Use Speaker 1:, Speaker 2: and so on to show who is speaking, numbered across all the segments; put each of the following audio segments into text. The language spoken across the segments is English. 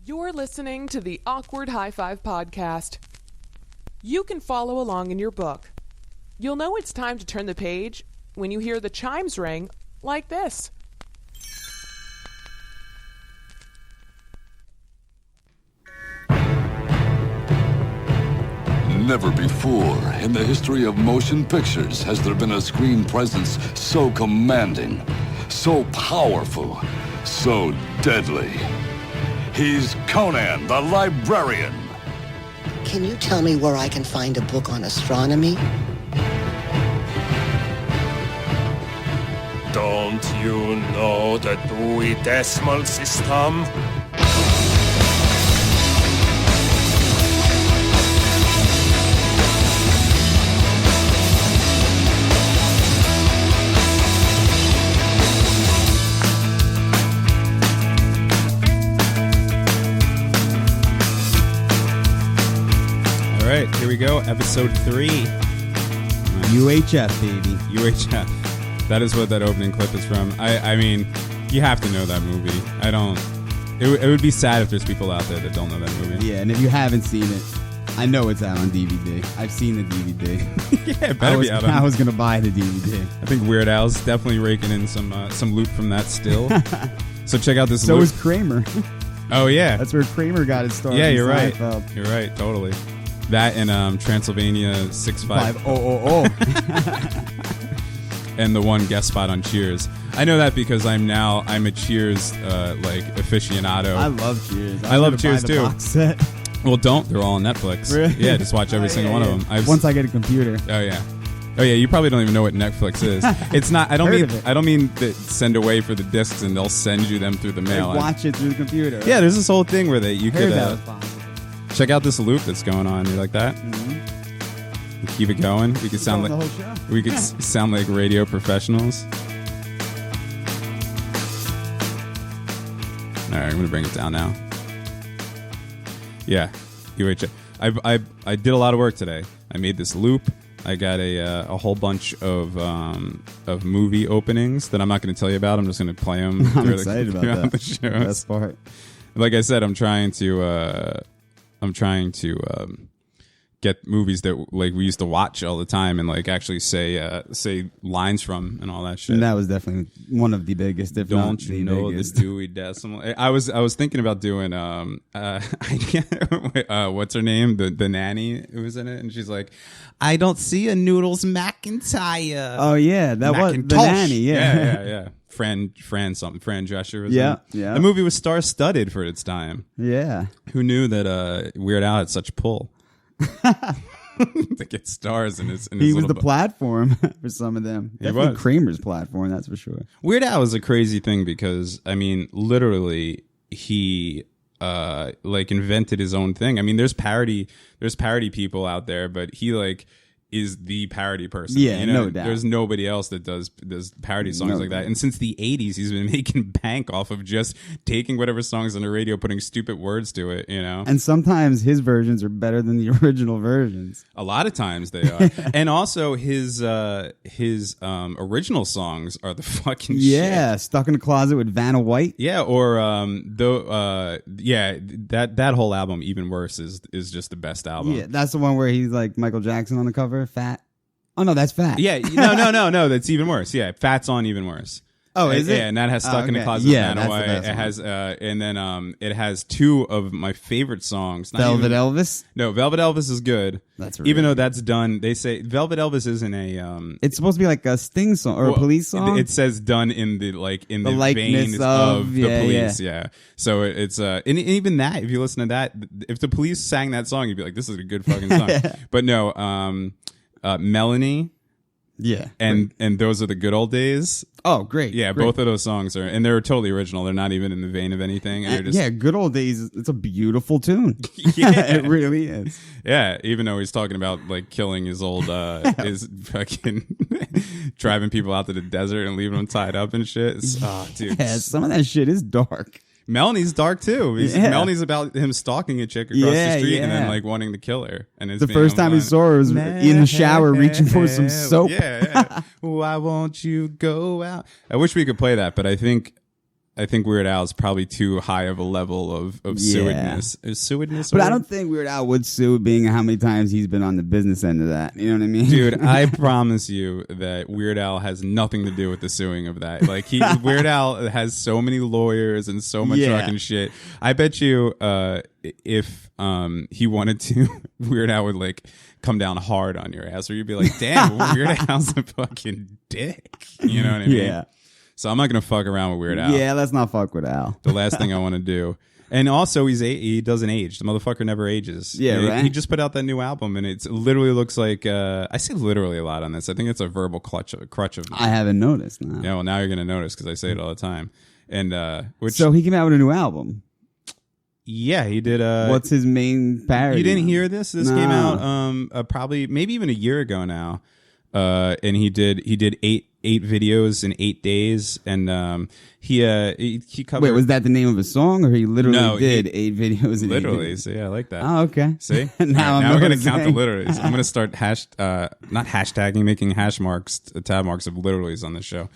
Speaker 1: You're listening to the Awkward High Five podcast. You can follow along in your book. You'll know it's time to turn the page when you hear the chimes ring like this.
Speaker 2: Never before in the history of motion pictures has there been a screen presence so commanding, so powerful, so deadly. He's Conan the Librarian.
Speaker 3: Can you tell me where I can find a book on astronomy?
Speaker 4: Don't you know the Dewey Decimal System?
Speaker 5: All right, here we go. Episode 3.
Speaker 6: UHF, baby.
Speaker 5: UHF. That is what that opening clip is from. I mean, you have to know that movie. I don't. It would be sad if there's people out there that don't know that movie.
Speaker 6: Yeah, and if you haven't seen it, I know it's out on DVD. I've seen the DVD.
Speaker 5: Yeah, it better be out on.
Speaker 6: I was gonna buy the DVD.
Speaker 5: I think Weird Al's definitely raking in some loot from that still. So check out this.
Speaker 6: So
Speaker 5: loot.
Speaker 6: is Kramer.
Speaker 5: Oh yeah,
Speaker 6: That's where Kramer got his start.
Speaker 5: yeah. You're right.
Speaker 6: Seinfeld.
Speaker 5: You're right. Totally. That and Transylvania 65000 and the one guest spot on Cheers. I know that because I'm a Cheers aficionado.
Speaker 6: I love Cheers.
Speaker 5: I love
Speaker 6: gonna
Speaker 5: Cheers
Speaker 6: buy the
Speaker 5: too.
Speaker 6: Box set.
Speaker 5: Well, don't. They're all on Netflix.
Speaker 6: Really?
Speaker 5: Yeah, just watch every single one of them.
Speaker 6: Once I get a computer.
Speaker 5: Oh yeah. You probably don't even know what Netflix is. It's not. I don't mean that send away for the discs and they'll send you them through the mail.
Speaker 6: Watch it through the computer.
Speaker 5: Yeah, there's this whole thing where you
Speaker 6: Heard
Speaker 5: could
Speaker 6: that was possible.
Speaker 5: check out this loop that's going on. You like that?
Speaker 6: Mm-hmm.
Speaker 5: Keep it going. We could sound
Speaker 6: The
Speaker 5: like
Speaker 6: whole show.
Speaker 5: we could sound like radio professionals. All right, I'm gonna bring it down now. Yeah, UHF. I did a lot of work today. I made this loop. I got a whole bunch of movie openings that I'm not going to tell you about. I'm just going to play them.
Speaker 6: I'm excited about that.
Speaker 5: The shows.
Speaker 6: Best part.
Speaker 5: Like I said, I'm trying to get movies that like we used to watch all the time and like actually say lines from and all that shit.
Speaker 6: And that was definitely one of the biggest. If
Speaker 5: Don't
Speaker 6: not
Speaker 5: you
Speaker 6: the
Speaker 5: know
Speaker 6: biggest.
Speaker 5: the Dewey Decimal? I was thinking about doing what's her name, the nanny who was in it, and she's like, I don't see a Noodles McIntyre.
Speaker 6: Oh yeah, that was the
Speaker 5: Macintosh.
Speaker 6: nanny. Yeah.
Speaker 5: Fran Drescher was
Speaker 6: Yeah,
Speaker 5: in it.
Speaker 6: yeah.
Speaker 5: The movie was star-studded for its time.
Speaker 6: Yeah.
Speaker 5: Who knew that Weird Al had such pull to get stars in his
Speaker 6: He was
Speaker 5: little
Speaker 6: the
Speaker 5: book.
Speaker 6: platform for some of them.
Speaker 5: He
Speaker 6: Definitely
Speaker 5: was.
Speaker 6: Kramer's platform, that's for sure.
Speaker 5: Weird Al is a crazy thing because I mean, literally, he invented his own thing. I mean, there's parody people out there, but he is the parody person.
Speaker 6: Yeah,
Speaker 5: you know?
Speaker 6: no doubt.
Speaker 5: There's nobody else that does parody songs like that. And since the 80s, he's been making bank off of just taking whatever songs on the radio, putting stupid words to it, you know?
Speaker 6: And sometimes his versions are better than the original versions.
Speaker 5: A lot of times they are. And also his original songs are the fucking shit.
Speaker 6: Yeah, Stuck in the Closet with Vanna White.
Speaker 5: Yeah, or that whole album, Even Worse, is just the best album.
Speaker 6: Yeah, that's the one where he's like Michael Jackson on the cover, fat. Oh no, that's Fat.
Speaker 5: Yeah, no, that's Even Worse. Yeah, Fat's on Even Worse.
Speaker 6: Oh, is it?
Speaker 5: Yeah, and that has Stuck in the
Speaker 6: okay.
Speaker 5: Closet.
Speaker 6: Yeah,
Speaker 5: Vanna
Speaker 6: that's the
Speaker 5: White.
Speaker 6: best
Speaker 5: It
Speaker 6: one.
Speaker 5: has, and then it has two of my favorite songs. Not
Speaker 6: Velvet
Speaker 5: even-
Speaker 6: Elvis.
Speaker 5: No, Velvet Elvis is good.
Speaker 6: That's
Speaker 5: even
Speaker 6: really
Speaker 5: though that's done. They say Velvet Elvis isn't a.
Speaker 6: It's supposed to be like a Sting song or a police song.
Speaker 5: It says done in the the
Speaker 6: likeness
Speaker 5: veins
Speaker 6: of-
Speaker 5: the
Speaker 6: yeah,
Speaker 5: police. Yeah. So it's and even that, if you listen to that, if the police sang that song, you'd be like, this is a good fucking song. But no, Melanie.
Speaker 6: Yeah,
Speaker 5: and those are the good old days.
Speaker 6: Oh, great.
Speaker 5: Yeah,
Speaker 6: great.
Speaker 5: both of those songs are, and they're totally original. They're not even in the vein of anything. And they're just,
Speaker 6: Yeah, Good Old Days. It's a beautiful tune.
Speaker 5: Yeah.
Speaker 6: It really is.
Speaker 5: yeah. Even though he's talking about like killing his old, his fucking driving people out to the desert and leaving them tied up and shit. Dude,
Speaker 6: Yeah, some of that shit is dark.
Speaker 5: Melanie's dark too.
Speaker 6: Yeah.
Speaker 5: Melanie's about him stalking a chick across the street and then like wanting to kill her. And it's
Speaker 6: The
Speaker 5: being
Speaker 6: first time he
Speaker 5: online.
Speaker 6: saw her was in the shower reaching for some soap.
Speaker 5: Yeah. Why won't you go out? I wish we could play that, but I think I think Weird Al is probably too high of a level of suedness. Is suedness?
Speaker 6: But I don't think Weird Al would sue, being how many times he's been on the business end of that. You know what I mean?
Speaker 5: Dude, I promise you that Weird Al has nothing to do with the suing of that. Like Weird Al has so many lawyers and so much fucking shit. I bet you if he wanted to, Weird Al would like come down hard on your ass, or you'd be like, damn, Weird Al's a fucking dick. You know what I mean?
Speaker 6: Yeah.
Speaker 5: So I'm not gonna fuck around with Weird Al.
Speaker 6: Yeah, let's not fuck with Al.
Speaker 5: The last thing I want to do. And also, he doesn't age. The motherfucker never ages.
Speaker 6: Yeah, right?
Speaker 5: He just put out that new album, and it literally looks like I say literally a lot on this. I think it's a verbal crutch of.
Speaker 6: I haven't noticed. No.
Speaker 5: Yeah, well, now you're gonna notice because I say it all the time. And
Speaker 6: so he came out with a new album.
Speaker 5: Yeah, he did.
Speaker 6: What's his main parody?
Speaker 5: You didn't hear this? This
Speaker 6: No.
Speaker 5: came out probably maybe even a year ago now. And he did eight videos in 8 days, and he covered.
Speaker 6: Wait, was that the name of a song, or he literally
Speaker 5: No,
Speaker 6: did 8 videos? In
Speaker 5: literally?
Speaker 6: 8 videos?
Speaker 5: So yeah, I like that.
Speaker 6: Oh, okay.
Speaker 5: See,
Speaker 6: now
Speaker 5: now we're gonna count the
Speaker 6: noticing.
Speaker 5: literallys. I'm gonna start not hashtagging, making hash marks, tab marks of literallys on this show.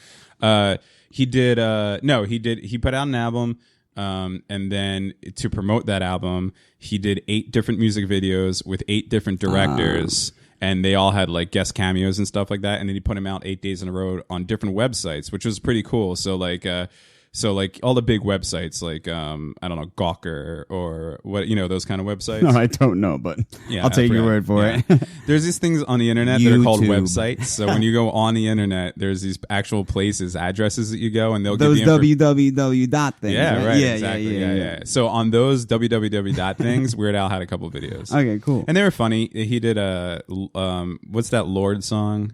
Speaker 5: He did. He put out an album. And then to promote that album, he did 8 different music videos with 8 different directors, and they all had like guest cameos and stuff like that. And then he put them out 8 days in a row on different websites, which was pretty cool. So like all the big websites, like I don't know, Gawker or what, those kind of websites.
Speaker 6: No, I don't know, but
Speaker 5: Yeah,
Speaker 6: I'll take
Speaker 5: I
Speaker 6: your
Speaker 5: forgot.
Speaker 6: word for
Speaker 5: Yeah.
Speaker 6: it.
Speaker 5: There's these things on the internet that are called
Speaker 6: YouTube.
Speaker 5: websites. So when you go on the internet, there's these actual places, addresses that you go, and they'll
Speaker 6: Those
Speaker 5: give you
Speaker 6: www dot things.
Speaker 5: Yeah, right.
Speaker 6: Yeah,
Speaker 5: Exactly.
Speaker 6: yeah.
Speaker 5: So on those www dot things, Weird Al had a couple videos.
Speaker 6: Okay, cool.
Speaker 5: And they were funny. He did a what's that Lord song?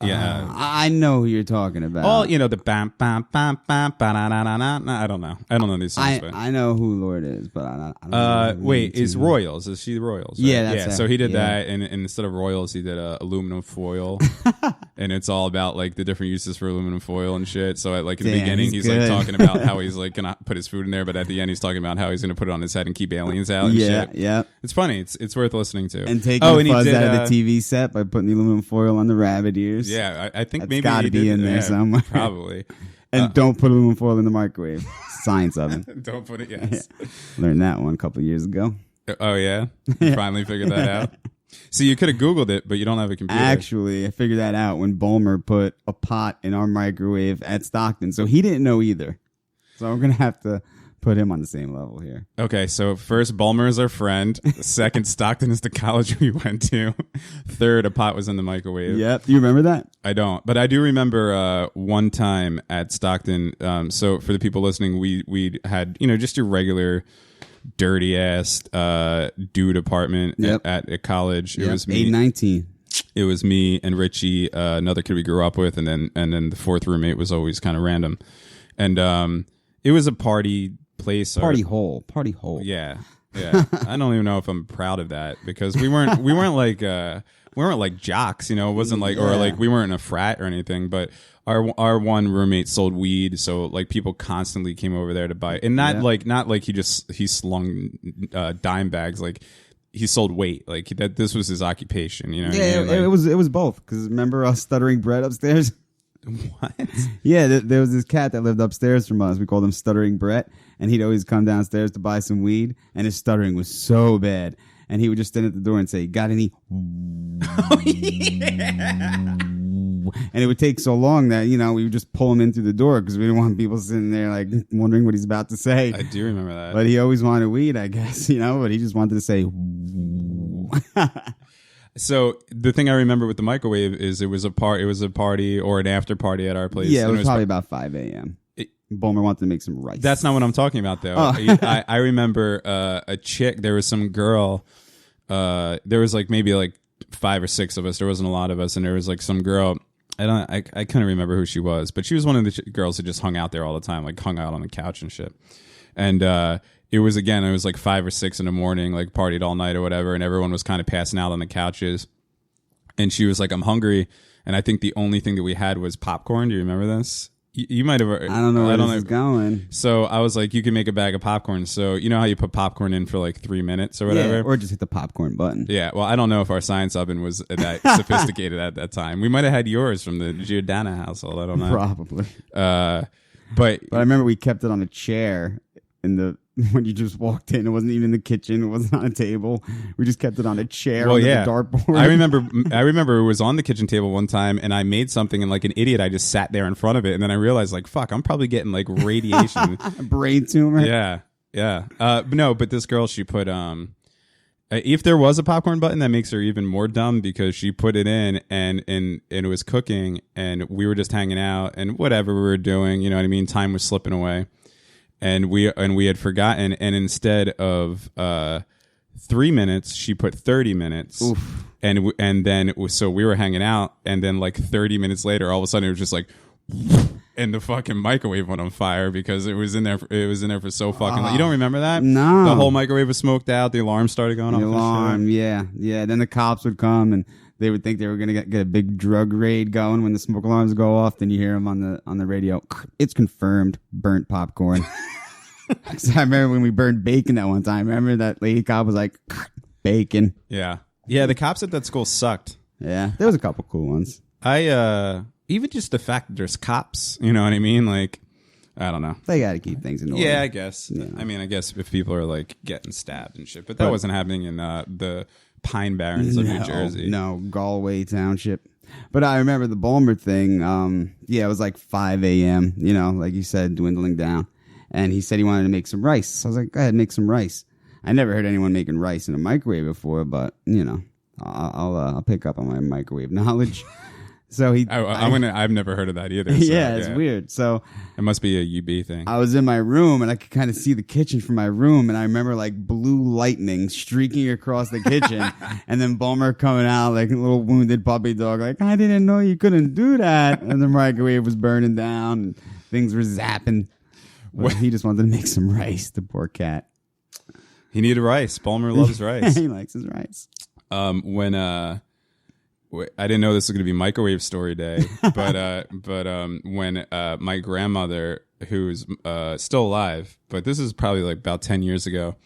Speaker 6: I know who you're talking about.
Speaker 5: All the bam bam bam bam ba-na-na-na-na. I don't know these songs. But.
Speaker 6: I know who Lord is, but I don't know.
Speaker 5: Wait, is Royals? Is she Royals? Right?
Speaker 6: Yeah, that's her.
Speaker 5: So he did
Speaker 6: Yeah.
Speaker 5: that, and instead of Royals, he did aluminum foil, and it's all about like the different uses for aluminum foil and shit. So at, like in the
Speaker 6: Damn,
Speaker 5: beginning,
Speaker 6: he's
Speaker 5: he's like
Speaker 6: good.
Speaker 5: talking about how he's like gonna put his food in there, but at the end, he's talking about how he's gonna put it on his head and keep aliens out. And
Speaker 6: Yeah,
Speaker 5: shit.
Speaker 6: yeah.
Speaker 5: It's funny. It's worth listening to.
Speaker 6: And taking the fuzz out of the TV set by putting the aluminum foil on the rabbit ears.
Speaker 5: Yeah, I think
Speaker 6: That's
Speaker 5: maybe
Speaker 6: gotta
Speaker 5: he
Speaker 6: be
Speaker 5: did,
Speaker 6: in there somewhere.
Speaker 5: Probably.
Speaker 6: And don't put aluminum foil in the microwave. Science of it.
Speaker 5: Don't put it. Yes.
Speaker 6: Learned that one a couple of years ago.
Speaker 5: Oh yeah. You finally figured that out. So you could have Googled it, but you don't have a computer.
Speaker 6: Actually, I figured that out when Bulmer put a pot in our microwave at Stockton. So he didn't know either. So I'm going to have to put him on the same level here.
Speaker 5: Okay, so first, Bulmer is our friend. Second, Stockton is the college we went to. Third, a pot was in the microwave.
Speaker 6: Yep. Do you remember that?
Speaker 5: I don't, but I do remember one time at Stockton. So for the people listening, we had just your regular dirty ass dude apartment
Speaker 6: Yep.
Speaker 5: at college. It
Speaker 6: Yep.
Speaker 5: was me.
Speaker 6: 819.
Speaker 5: It was me and Richie, another kid we grew up with, and then the fourth roommate was always kind of random, and it was a party place.
Speaker 6: Party hole.
Speaker 5: Yeah. I don't even know if I'm proud of that because we weren't like jocks, it wasn't like, or like we weren't in a frat or anything, but our one roommate sold weed, so like people constantly came over there to buy, and not like he slung dime bags, like he sold weight, like that. This was his occupation, what I mean? Like,
Speaker 6: it was both. Because remember us Stuttering Brett upstairs?
Speaker 5: what?
Speaker 6: Yeah, there was this cat that lived upstairs from us. We called him Stuttering Brett, and he'd always come downstairs to buy some weed, and his stuttering was so bad. And he would just stand at the door and say, "Got any?"
Speaker 5: Oh, yeah.
Speaker 6: And it would take so long that, we would just pull him in through the door because we didn't want people sitting there like wondering what he's about to say.
Speaker 5: I do remember that.
Speaker 6: But he always wanted weed, I guess, but he just wanted to say.
Speaker 5: So the thing I remember with the microwave is it was a party or an after party at our place.
Speaker 6: Yeah, it
Speaker 5: and
Speaker 6: was probably about 5 a.m. Bulmer wanted to make some rice.
Speaker 5: That's not what I'm talking about, though.
Speaker 6: Oh.
Speaker 5: I remember a chick. There was some girl. There was like maybe like 5 or 6 of us. There wasn't a lot of us, and there was like some girl. I couldn't remember who she was, but she was one of the girls who just hung out there all the time, like hung out on the couch and shit. And it was like 5 or 6 in the morning, like partied all night or whatever, and everyone was kind of passing out on the couches. And she was like, "I'm hungry," and I think the only thing that we had was popcorn. Do you remember this? You might have.
Speaker 6: I don't know where this is going.
Speaker 5: So I was like, "You can make a bag of popcorn." So you know how you put popcorn in for like 3 minutes or whatever,
Speaker 6: or just hit the popcorn button.
Speaker 5: Yeah. Well, I don't know if our science oven was that sophisticated at that time. We might have had yours from the Giordana household. I don't know.
Speaker 6: Probably.
Speaker 5: But
Speaker 6: But I remember we kept it on a chair in the when you just walked in. It wasn't even in the kitchen. It wasn't on a table. We just kept it on a chair
Speaker 5: well,
Speaker 6: under
Speaker 5: yeah,
Speaker 6: the dartboard.
Speaker 5: I remember it was on the kitchen table one time, and I made something, and like an idiot, I just sat there in front of it, and then I realized, like, fuck, I'm probably getting like radiation.
Speaker 6: Brain tumor.
Speaker 5: Yeah. But this girl, she put if there was a popcorn button, that makes her even more dumb because she put it in and it was cooking, and we were just hanging out and whatever we were doing, you know what I mean? Time was slipping away. And we had forgotten, and instead of 3 minutes, she put 30 minutes.
Speaker 6: Oof.
Speaker 5: And then so we were hanging out, and then like 30 minutes later, all of a sudden it was just like, and the fucking microwave went on fire because it was in there. It was in there for so fucking long. You don't remember that?
Speaker 6: No.
Speaker 5: The whole microwave was smoked out. The alarm started going off.
Speaker 6: The
Speaker 5: and
Speaker 6: alarm,
Speaker 5: shit.
Speaker 6: yeah. Then the cops would come and they would think they were gonna get a big drug raid going when the smoke alarms go off. Then you hear them on the radio. It's confirmed, burnt popcorn. So I remember when we burned bacon that one time. Remember that lady cop was like, bacon.
Speaker 5: Yeah. The cops at that school sucked.
Speaker 6: Yeah, there was a couple cool ones.
Speaker 5: Even just the fact that there's cops, you know what I mean? Like, I don't know.
Speaker 6: They got to keep things in order.
Speaker 5: Yeah, I guess.
Speaker 6: Yeah.
Speaker 5: I mean, I guess if people are like getting stabbed and shit, but that wasn't happening in the Pine Barrens of New Jersey.
Speaker 6: No, Galway Township. But I remember the Bulmer thing. It was like 5 a.m., you know, like you said, dwindling down. And he said he wanted to make some rice. So I was like, go ahead, make some rice. I never heard anyone making rice in a microwave before, but, you know, I'll pick up on my microwave knowledge. So
Speaker 5: I've never heard of that either. So,
Speaker 6: yeah, it's weird. So
Speaker 5: it must be a UB thing.
Speaker 6: I was in my room and I could kind of see the kitchen from my room, and I remember like blue lightning streaking across the kitchen, and then Bulmer coming out like a little wounded puppy dog, like, I didn't know you couldn't do that. And the microwave was burning down and things were zapping. But he just wanted to make some rice, the poor cat.
Speaker 5: He needed rice. Bulmer loves rice.
Speaker 6: He likes his rice.
Speaker 5: When I didn't know this was going to be microwave story day, but when my grandmother, who's still alive, but this is probably like about 10 years ago,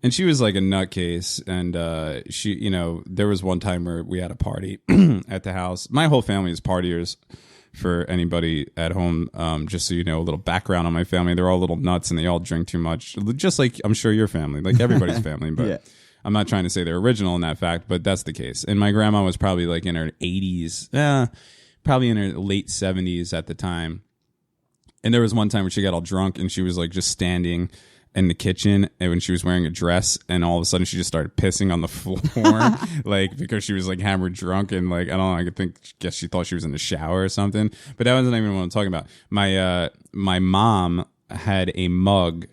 Speaker 5: and she was like a nutcase, and she, you know, there was one time where we had a party at the house. My whole family is partiers. For anybody at home, just so you know, a little background on my family. They're all little nuts and they all drink too much, just like I'm sure your family, like everybody's family, but. Yeah. I'm not trying to say they're original in that fact, but that's the case. And my grandma was probably like in her 80s, probably in her late 70s at the time. And there was one time where she got all drunk and she was like just standing in the kitchen, and when she was wearing a dress, and all of a sudden she just started pissing on the floor, like because she was like hammered drunk, and like I don't know, guess she thought she was in the shower or something. But that wasn't even what I'm talking about. My mom had a mug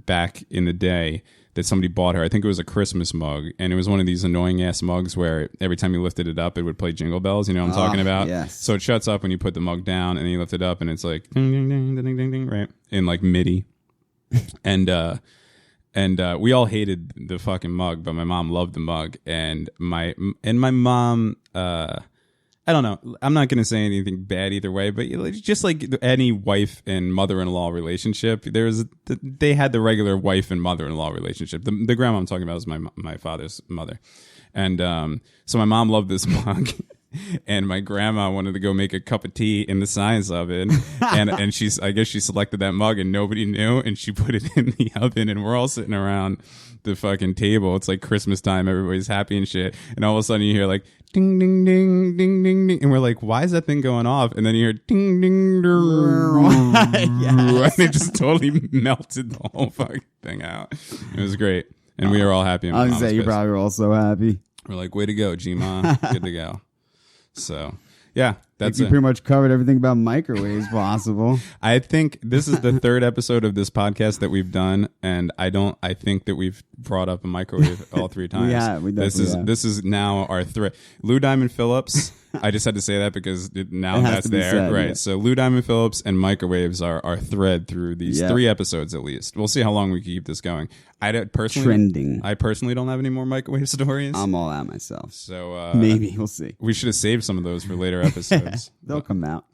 Speaker 5: back in the day that somebody bought her. I think it was a Christmas mug, and it was one of these annoying ass mugs where every time you lifted it up, it would play Jingle Bells. You know what I'm talking about?
Speaker 6: Yes.
Speaker 5: So it shuts up when you put the mug down, and then you lift it up, and it's like ding ding ding ding ding ding, right, in like MIDI. And we all hated the fucking mug, but my mom loved the mug, and my mom. I don't know. I'm not going to say anything bad either way, but just like any wife and mother-in-law relationship, they had the regular wife and mother-in-law relationship. The grandma I'm talking about is my father's mother. And so my mom loved this mug. And my grandma wanted to go make a cup of tea in the science oven, and I guess she selected that mug and nobody knew, and she put it in the oven, and we're all sitting around the fucking table. It's like Christmas time, everybody's happy and shit, and all of a sudden you hear like ding ding ding ding ding ding, and we're like, why is that thing going off? And then you hear ding ding ding, and it just totally melted the whole fucking thing out. It was great, and we were all happy.
Speaker 6: I was gonna say you probably were all so happy.
Speaker 5: We're like, way to go, G-Ma, good to go. So, yeah, that's
Speaker 6: you pretty much covered everything about microwaves possible.
Speaker 5: I think this is the third episode of this podcast that we've done, and I think that we've brought up a microwave all three times. This is now our thread. Lou Diamond Phillips. I just had to say that because now that's there, said, right? Yeah. So Lou Diamond Phillips and microwaves are our thread through these 3 episodes at least. We'll see how long we can keep this going. I personally don't have any more microwave stories.
Speaker 6: I'm all out myself.
Speaker 5: So
Speaker 6: maybe we'll see.
Speaker 5: We should have saved some of those for later episodes.
Speaker 6: They'll come out.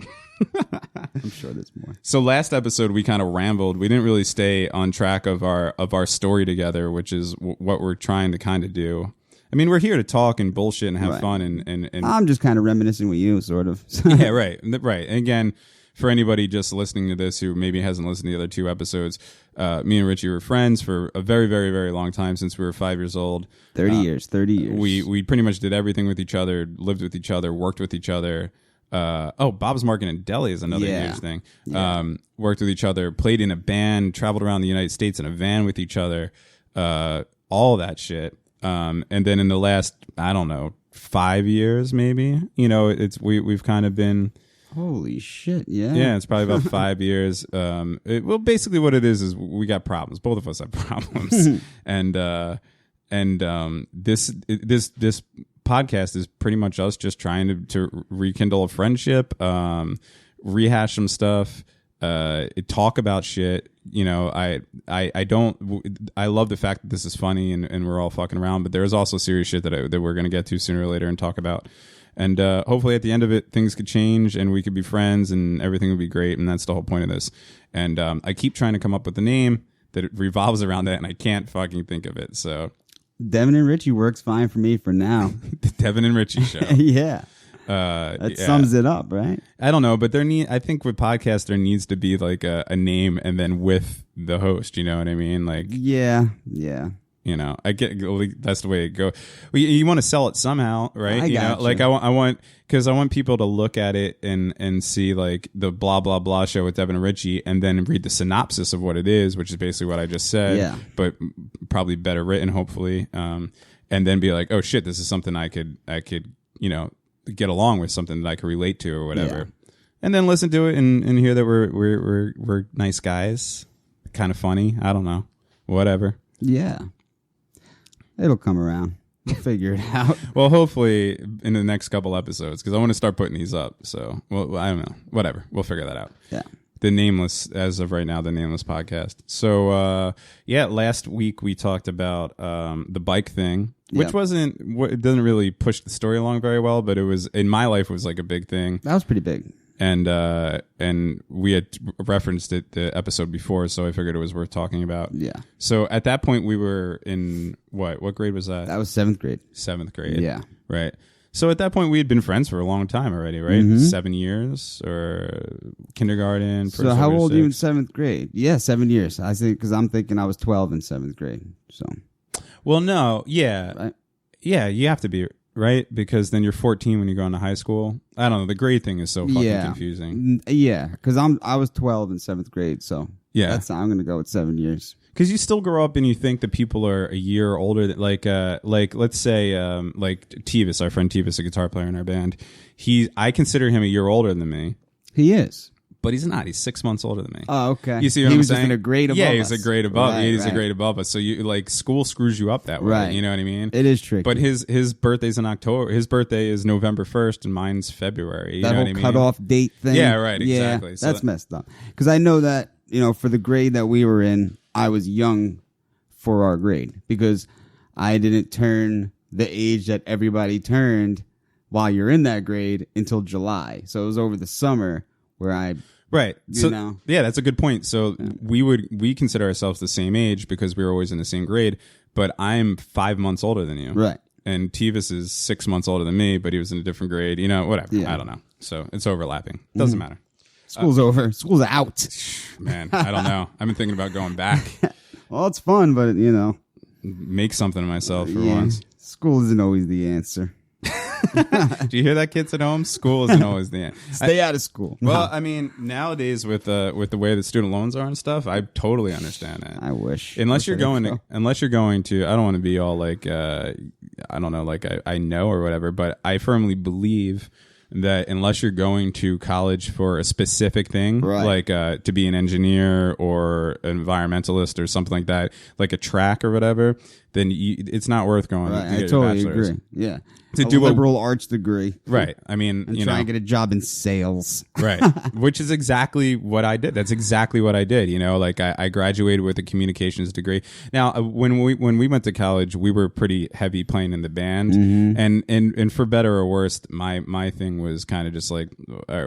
Speaker 6: I'm sure there's more.
Speaker 5: So last episode we kind of rambled. We didn't really stay on track of our story together, which is what we're trying to kind of do. I mean, we're here to talk and bullshit and have fun, and
Speaker 6: I'm just kind of reminiscing with you, sort of.
Speaker 5: Yeah, right. And again, for anybody just listening to this who maybe hasn't listened to the other 2 episodes, me and Richie were friends for a very, very, very long time, since we were 5 years old.
Speaker 6: 30 years.
Speaker 5: We pretty much did everything with each other, lived with each other, worked with each other. Bob's Market and Deli is another huge thing. Worked with each other, played in a band, traveled around the United States in a van with each other, all that shit. And then in the last, I don't know, 5 years maybe, we've kind of been.
Speaker 6: Holy shit! Yeah,
Speaker 5: yeah, it's probably about 5 years. Well, basically, what it is we got problems. Both of us have problems, and this podcast is pretty much us just trying to rekindle a friendship, rehash some stuff, talk about shit. I love the fact that this is funny and we're all fucking around, but there's also serious shit that we're gonna get to sooner or later and talk about. And hopefully at the end of it, things could change and we could be friends and everything would be great. And that's the whole point of this. And I keep trying to come up with a name that revolves around that, and I can't fucking think of it. So
Speaker 6: Devin and Richie works fine for me for now.
Speaker 5: The Devin and Richie show.
Speaker 6: Yeah. That sums it up, right?
Speaker 5: I don't know, but I think with podcasts, there needs to be like a name and then with the host, you know what I mean? Like,
Speaker 6: yeah.
Speaker 5: I get that's the way it goes. Well, you want to sell it somehow, right? I want because I want people to look at it and see like the blah blah blah show with Devin and Richie, and then read the synopsis of what it is, which is basically what I just said, but probably better written, hopefully, and then be like, oh shit, this is something I could get along with, something that I could relate to or whatever, and then listen to it and hear that we're nice guys, kind of funny. I don't know, whatever.
Speaker 6: Yeah. It'll come around. We'll figure it out.
Speaker 5: Well, hopefully in the next couple episodes, because I want to start putting these up. So, well, I don't know. Whatever. We'll figure that out.
Speaker 6: Yeah.
Speaker 5: The Nameless, as of right now, the Nameless podcast. So, last week we talked about the bike thing, which it doesn't really push the story along very well, but it was, in my life, it was like a big thing.
Speaker 6: That was pretty big.
Speaker 5: And we had referenced it the episode before, so I figured it was worth talking about.
Speaker 6: Yeah.
Speaker 5: So at that point, we were in what grade was that?
Speaker 6: That was 7th grade.
Speaker 5: 7th grade.
Speaker 6: Yeah.
Speaker 5: Right. So at that point, we had been friends for a long time already, right?
Speaker 6: Mm-hmm.
Speaker 5: 7 years or kindergarten.
Speaker 6: So how old are you in 7th grade? Yeah, 7 years. I think because I'm thinking I was 12 in 7th grade. So.
Speaker 5: Well, no. Yeah.
Speaker 6: Right?
Speaker 5: Yeah, you have to be. Right? Because then you're 14 when you go into high school. I don't know. The grade thing is so fucking confusing.
Speaker 6: Yeah, because I was 12 in 7th grade, so I'm going to go with 7 years.
Speaker 5: Because you still grow up and you think that people are a year older. Like let's say like Tevis, our friend Tevis, a guitar player in our band. I consider him a year older than me.
Speaker 6: He is.
Speaker 5: But he's not. He's 6 months older than me.
Speaker 6: Oh, okay.
Speaker 5: You see what
Speaker 6: he
Speaker 5: I'm
Speaker 6: was
Speaker 5: saying?
Speaker 6: Just in a grade above us.
Speaker 5: Yeah, he's a grade above.
Speaker 6: Right,
Speaker 5: he's a grade above us. So you like school screws you up that way.
Speaker 6: Right.
Speaker 5: You know what I mean?
Speaker 6: It is tricky.
Speaker 5: But his birthday's in October. His birthday is November 1st, and mine's February. You
Speaker 6: that
Speaker 5: know
Speaker 6: whole
Speaker 5: what I mean?
Speaker 6: cutoff date thing.
Speaker 5: Yeah, right. Exactly.
Speaker 6: Yeah,
Speaker 5: So
Speaker 6: that's messed up. Because I know that for the grade that we were in, I was young for our grade because I didn't turn the age that everybody turned while you're in that grade until July. So it was over the summer where I.
Speaker 5: Right. So yeah, that's a good point. So we consider ourselves the same age because we were always in the same grade, but I'm 5 months older than you.
Speaker 6: Right.
Speaker 5: And Tevis is 6 months older than me, but he was in a different grade. Whatever.
Speaker 6: Yeah.
Speaker 5: I don't know. So it's overlapping. Doesn't matter.
Speaker 6: School's over. School's out.
Speaker 5: Man, I don't know. I've been thinking about going back.
Speaker 6: Well, it's fun, but
Speaker 5: make something of myself for once.
Speaker 6: School isn't always the answer.
Speaker 5: Do you hear that, kids at home? School isn't always the end.
Speaker 6: Stay out of school.
Speaker 5: Well, I mean, nowadays with the way that student loans are and stuff, I totally understand that.
Speaker 6: I wish.
Speaker 5: Unless you're going to, I don't want to be all like, I don't know, like I know or whatever, but I firmly believe that unless you're going to college for a specific thing, like to be an engineer or an environmentalist or something like that, like a track or whatever, then it's not worth going to get
Speaker 6: I
Speaker 5: your
Speaker 6: totally
Speaker 5: bachelor's.
Speaker 6: agree. Yeah.
Speaker 5: To
Speaker 6: a
Speaker 5: do
Speaker 6: liberal arts degree.
Speaker 5: Right. I mean,
Speaker 6: and try and get a job in sales.
Speaker 5: Right. Which is exactly what I did. That's exactly what I did. Like I graduated with a communications degree. Now, when we went to college, we were pretty heavy playing in the band, and for better or worse, my thing was kind of just like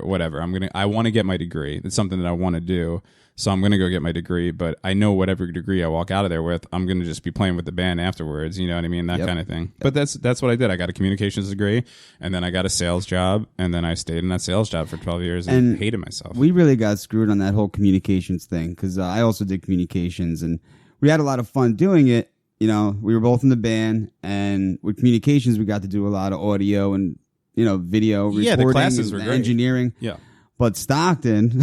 Speaker 5: whatever. I want to get my degree. It's something that I want to do. So I'm going to go get my degree, but I know whatever degree I walk out of there with, I'm going to just be playing with the band band afterwards. You know what I mean? That kind of thing. But that's what I did. I got a communications degree, and then I got a sales job, and then I stayed in that sales job for 12 years and hated myself.
Speaker 6: We really got screwed on that whole communications thing because I also did communications, and we had a lot of fun doing it. You know, we were both in the band, and with communications, we got to do a lot of audio and, you know, video recording,
Speaker 5: the classes were great.
Speaker 6: engineering.
Speaker 5: Yeah.
Speaker 6: But Stockton,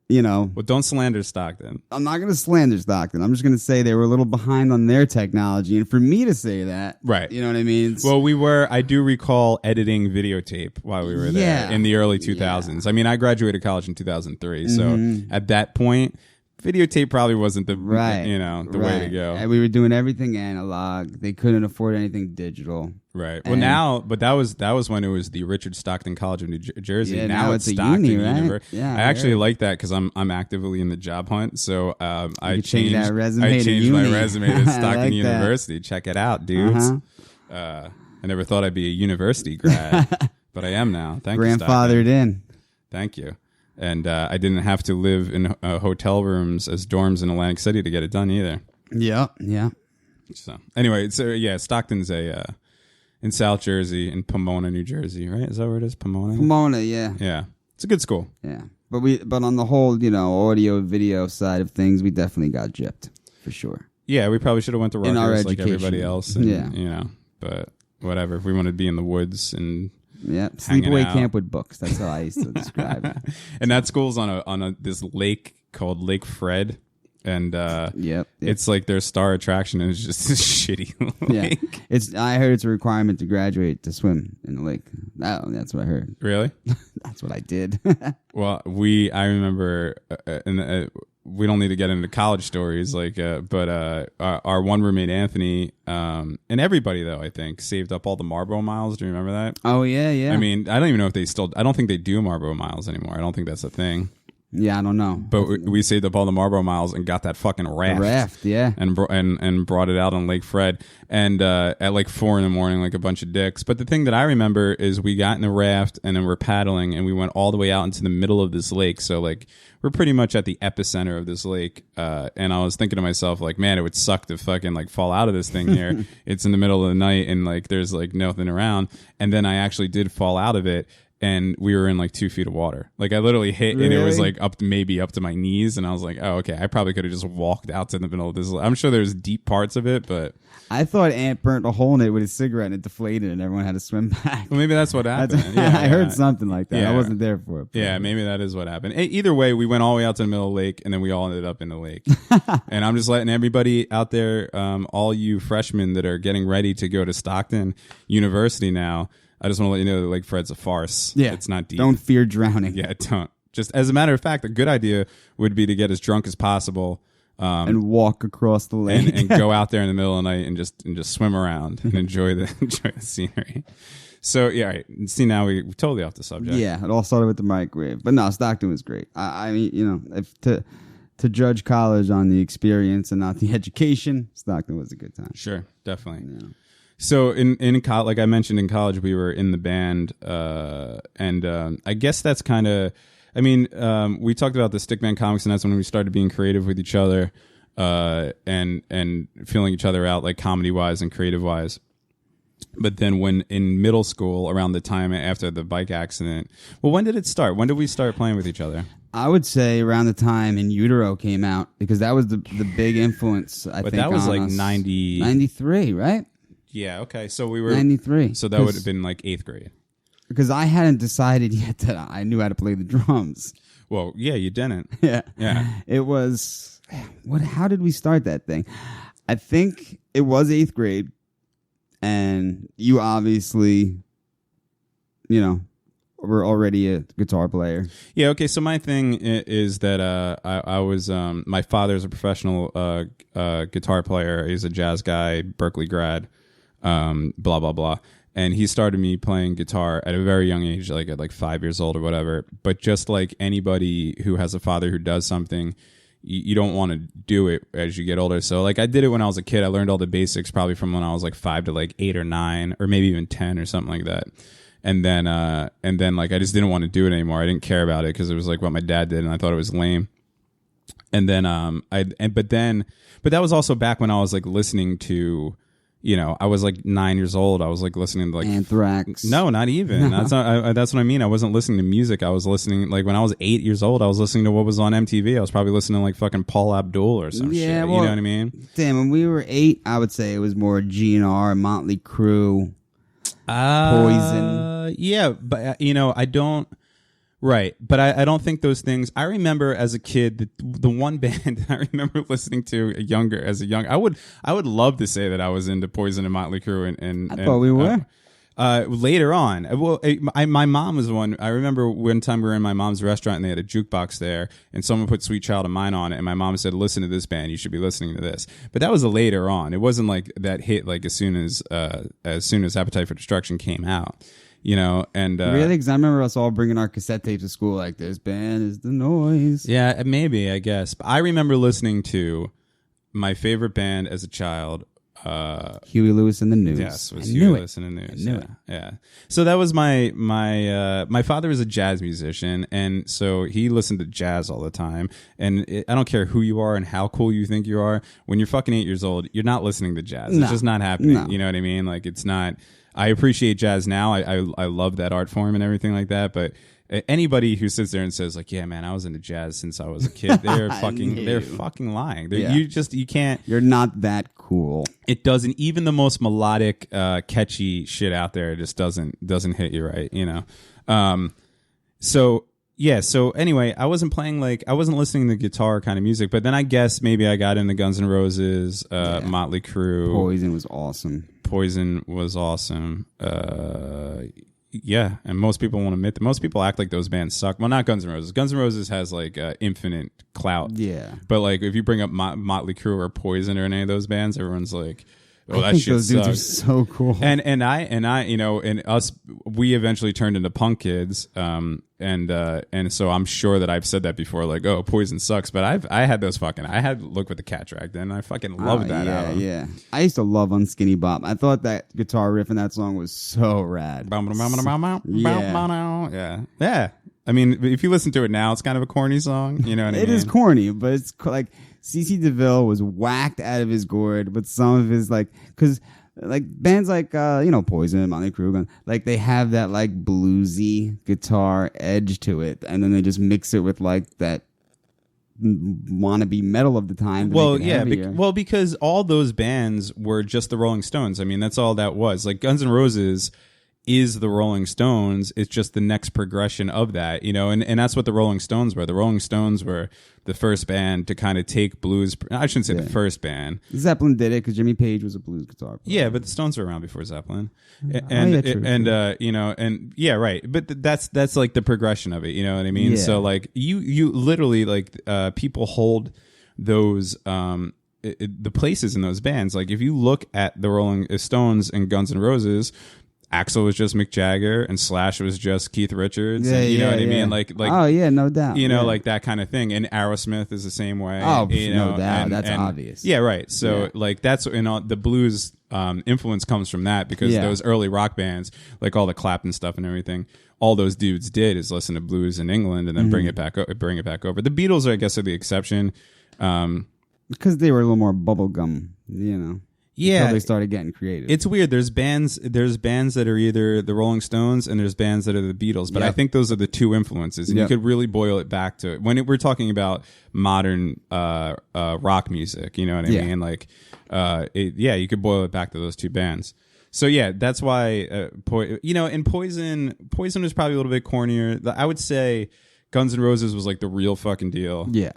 Speaker 6: you know.
Speaker 5: Well, don't slander Stockton.
Speaker 6: I'm not going to slander Stockton. I'm just going to say they were a little behind on their technology. And for me to say that,
Speaker 5: right?
Speaker 6: You know what I mean?
Speaker 5: Well, I do recall editing videotape while we were there in the early 2000s. I mean, I graduated college in 2003. So at that point, videotape probably wasn't the way to go.
Speaker 6: And we were doing everything analog. They couldn't afford anything digital.
Speaker 5: Right. Well, but that was when it was the Richard Stockton College of New Jersey.
Speaker 6: Yeah,
Speaker 5: now it's
Speaker 6: a
Speaker 5: Stockton
Speaker 6: uni, right?
Speaker 5: University.
Speaker 6: Yeah,
Speaker 5: I actually like that because I'm actively in the job hunt. So I changed
Speaker 6: that resume
Speaker 5: I
Speaker 6: to
Speaker 5: changed my
Speaker 6: uni.
Speaker 5: resume to Stockton
Speaker 6: like
Speaker 5: University. Check it out, dudes. I never thought I'd be a university grad, but I am now. Thank you, Stockton.
Speaker 6: Grandfathered in.
Speaker 5: Thank you. And I didn't have to live in hotel rooms as dorms in Atlantic City to get it done either.
Speaker 6: Yeah.
Speaker 5: So anyway, Stockton's in South Jersey, in Pomona, New Jersey, right? Is that where it is? Pomona,
Speaker 6: yeah.
Speaker 5: Yeah, it's a good school.
Speaker 6: Yeah, but on the whole, you know, audio video side of things, we definitely got gypped for sure.
Speaker 5: Yeah, we probably should have went to
Speaker 6: In our
Speaker 5: Rutgers like
Speaker 6: education.
Speaker 5: everybody else. And, you know, but whatever. If we wanted to be in the woods and
Speaker 6: sleepaway camp with books. That's how I used to describe it.
Speaker 5: And that school's on this lake called Lake Fred. And it's like their star attraction, and it's just a shitty lake.
Speaker 6: Yeah, I heard it's a requirement to graduate to swim in the lake. That's what I heard.
Speaker 5: Really?
Speaker 6: That's what I did.
Speaker 5: Well, I remember, we don't need to get into college stories, but our one roommate Anthony, and everybody though I think saved up all the Marlboro miles. Do you remember that?
Speaker 6: Oh yeah.
Speaker 5: I mean, I don't even know if they still. I don't think they do Marlboro miles anymore. I don't think that's a thing.
Speaker 6: Yeah, I don't know.
Speaker 5: But we saved up all the Marlboro miles and got that fucking raft. And brought it out on Lake Fred. And at like 4 a.m, like a bunch of dicks. But the thing that I remember is we got in the raft and then we're paddling and we went all the way out into the middle of this lake. So like we're pretty much at the epicenter of this lake. And I was thinking to myself, like, man, it would suck to fucking like fall out of this thing here. It's in the middle of the night and like there's like nothing around. And then I actually did fall out of it. And we were in like 2 feet of water. Like I literally hit, and it was like maybe up to my knees. And I was like, oh, okay. I probably could have just walked out to the middle of this. I'm sure there's deep parts of it, but
Speaker 6: I thought Ant burnt a hole in it with his cigarette and it deflated, and everyone had to swim back.
Speaker 5: Well, maybe that's what happened.
Speaker 6: I heard something like that.
Speaker 5: Yeah.
Speaker 6: I wasn't there for it.
Speaker 5: Yeah, maybe that is what happened. Either way, we went all the way out to the middle of the lake, and then we all ended up in the lake. And I'm just letting everybody out there, all you freshmen that are getting ready to go to Stockton University now, I just want to let you know that Lake Fred's a farce.
Speaker 6: Yeah.
Speaker 5: It's not deep.
Speaker 6: Don't fear drowning.
Speaker 5: Yeah, don't. Just as a matter of fact, a good idea would be to get as drunk as possible
Speaker 6: and walk across the lake
Speaker 5: and go out there in the middle of the night and just swim around and enjoy the scenery. So yeah, right. See, now we're totally off the subject.
Speaker 6: Yeah, it all started with the microwave, but no, Stockton was great. I mean, you know, if to judge college on the experience and not the education, Stockton was a good time.
Speaker 5: Sure, definitely. Yeah. So in college, like I mentioned, in college we were in the band, and I guess that's kind of. I mean, we talked about the Stickman Comics, and that's when we started being creative with each other, and feeling each other out, like comedy wise and creative wise. But then when in middle school, around the time after the bike accident, well, when did it start? When did we start playing with each other?
Speaker 6: I would say around the time In Utero came out, because that was the big influence. I think
Speaker 5: that was like
Speaker 6: 93, right?
Speaker 5: Yeah. Okay. So we were
Speaker 6: 93.
Speaker 5: So that would have been like 8th grade.
Speaker 6: Because I hadn't decided yet that I knew how to play the drums.
Speaker 5: Well, yeah, you didn't.
Speaker 6: Yeah.
Speaker 5: Yeah.
Speaker 6: It was how did we start that thing? I think it was 8th grade, and you obviously, you know, were already a guitar player.
Speaker 5: Yeah, okay, so my thing is that I was my father's a professional guitar player. He's a jazz guy, Berkeley grad, blah blah blah. And he started me playing guitar at a very young age, like at like 5 years old or whatever. But just like anybody who has a father who does something, you don't want to do it as you get older. So like I did it when I was a kid. I learned all the basics probably from when I was like 5 to like 8 or 9 or maybe even 10 or something like that. And then like I just didn't want to do it anymore. I didn't care about it because it was like what my dad did, and I thought it was lame. And then but that was also back when I was like listening to, you know, I was like 9 years old. I was like listening to like
Speaker 6: Anthrax.
Speaker 5: No, not even. That's not. That's what I mean. I wasn't listening to music. I was listening like when I was 8 years old. I was listening to what was on MTV. I was probably listening to like fucking Paul Abdul or some shit.
Speaker 6: Well,
Speaker 5: you know what I mean?
Speaker 6: Damn, when we were 8, I would say it was more GNR, Motley Crue, Poison.
Speaker 5: Yeah, but you know, I don't. Right, but I don't think those things. I remember as a kid the one band I remember listening to as a young. I would love to say that I was into Poison and Motley Crue and
Speaker 6: I thought we were.
Speaker 5: Later on, well, my mom was one. I remember one time we were in my mom's restaurant and they had a jukebox there, and someone put "Sweet Child of Mine" on it, and my mom said, "Listen to this band. You should be listening to this." But that was a later on. It wasn't like that hit like as soon as Appetite for Destruction came out. You know, and
Speaker 6: really, because I remember us all bringing our cassette tapes to school. Like, this band is the noise.
Speaker 5: Yeah, maybe, I guess. But I remember listening to my favorite band as a child.
Speaker 6: Huey Lewis and the News.
Speaker 5: Yes, was Huey Lewis and the News. Yeah. So that was my father was a jazz musician, and so he listened to jazz all the time. And I don't care who you are and how cool you think you are. When you're fucking 8 years old, you're not listening to jazz. It's just not happening.
Speaker 6: No.
Speaker 5: You know what I mean? Like, it's not. I appreciate jazz now. I love that art form and everything like that. But anybody who sits there and says like, "Yeah, man, I was into jazz since I was a kid," they're fucking lying. You can't.
Speaker 6: You're not that cool.
Speaker 5: It doesn't. Even the most melodic, catchy shit out there just doesn't hit you right. You know. So anyway, I wasn't listening to guitar kind of music, but then I guess maybe I got into Guns N' Roses, Motley Crue.
Speaker 6: Poison was awesome. Yeah, and most people won't admit that. Most people act like those bands suck. Well, not Guns N' Roses. Guns N' Roses has like infinite clout. Yeah.
Speaker 5: But like if you bring up Motley Crue or Poison or any of those bands, everyone's like, "Oh,
Speaker 6: I
Speaker 5: that
Speaker 6: think
Speaker 5: shit
Speaker 6: those
Speaker 5: sucks."
Speaker 6: dudes are so cool.
Speaker 5: And I, you know, and us, we eventually turned into punk kids. And so I'm sure that I've said that before, like, "Oh, Poison sucks," but I had Look What the Cat Dragged In. I fucking loved that album.
Speaker 6: Yeah. I used to love Unskinny Bop. I thought that guitar riff in that song was so rad.
Speaker 5: Yeah. I mean, if you listen to it now, it's kind of a corny song. You know what I mean?
Speaker 6: It is corny, but it's like CC DeVille was whacked out of his gourd with some of his because like bands like Poison, Motley Crue, like they have that like bluesy guitar edge to it, and then they just mix it with like that wannabe metal of the time.
Speaker 5: Well, yeah, because all those bands were just the Rolling Stones. I mean, that's all that was. Like Guns N' Roses is the Rolling Stones. It's just the next progression of that, you know, and that's what the Rolling Stones were. The Rolling Stones were the first band to kind of take blues. I shouldn't say the first band.
Speaker 6: Zeppelin did it because Jimmy Page was a blues guitar player.
Speaker 5: Yeah, but the Stones were around before Zeppelin,
Speaker 6: true.
Speaker 5: You know, and yeah, right. But that's like the progression of it. You know what I mean?
Speaker 6: Yeah.
Speaker 5: So like you literally like people hold those the places in those bands. Like if you look at the Rolling Stones and Guns N' Roses, Axl was just Mick Jagger and Slash was just Keith Richards.
Speaker 6: Yeah,
Speaker 5: and, you know what I mean? Like
Speaker 6: oh yeah, no doubt.
Speaker 5: You know, like that kind of thing. And Aerosmith is the same way.
Speaker 6: Oh,
Speaker 5: you
Speaker 6: no
Speaker 5: know,
Speaker 6: doubt. That's obvious.
Speaker 5: Yeah, right. So like that's the blues influence comes from that because those early rock bands, like all the Clapton stuff and everything, all those dudes did is listen to blues in England and then bring it back over. The Beatles, I guess, are the exception.
Speaker 6: Because they were a little more bubblegum, you know.
Speaker 5: Yeah,
Speaker 6: until they started getting creative.
Speaker 5: It's weird. There's bands that are either the Rolling Stones and there's bands that are the Beatles. But I think those are the two influences, and you could really boil it back to when we're talking about modern rock music. You know what I mean? Like, you could boil it back to those two bands. So yeah, that's why and Poison was probably a little bit cornier. I would say Guns N' Roses was like the real fucking deal.
Speaker 6: Yeah.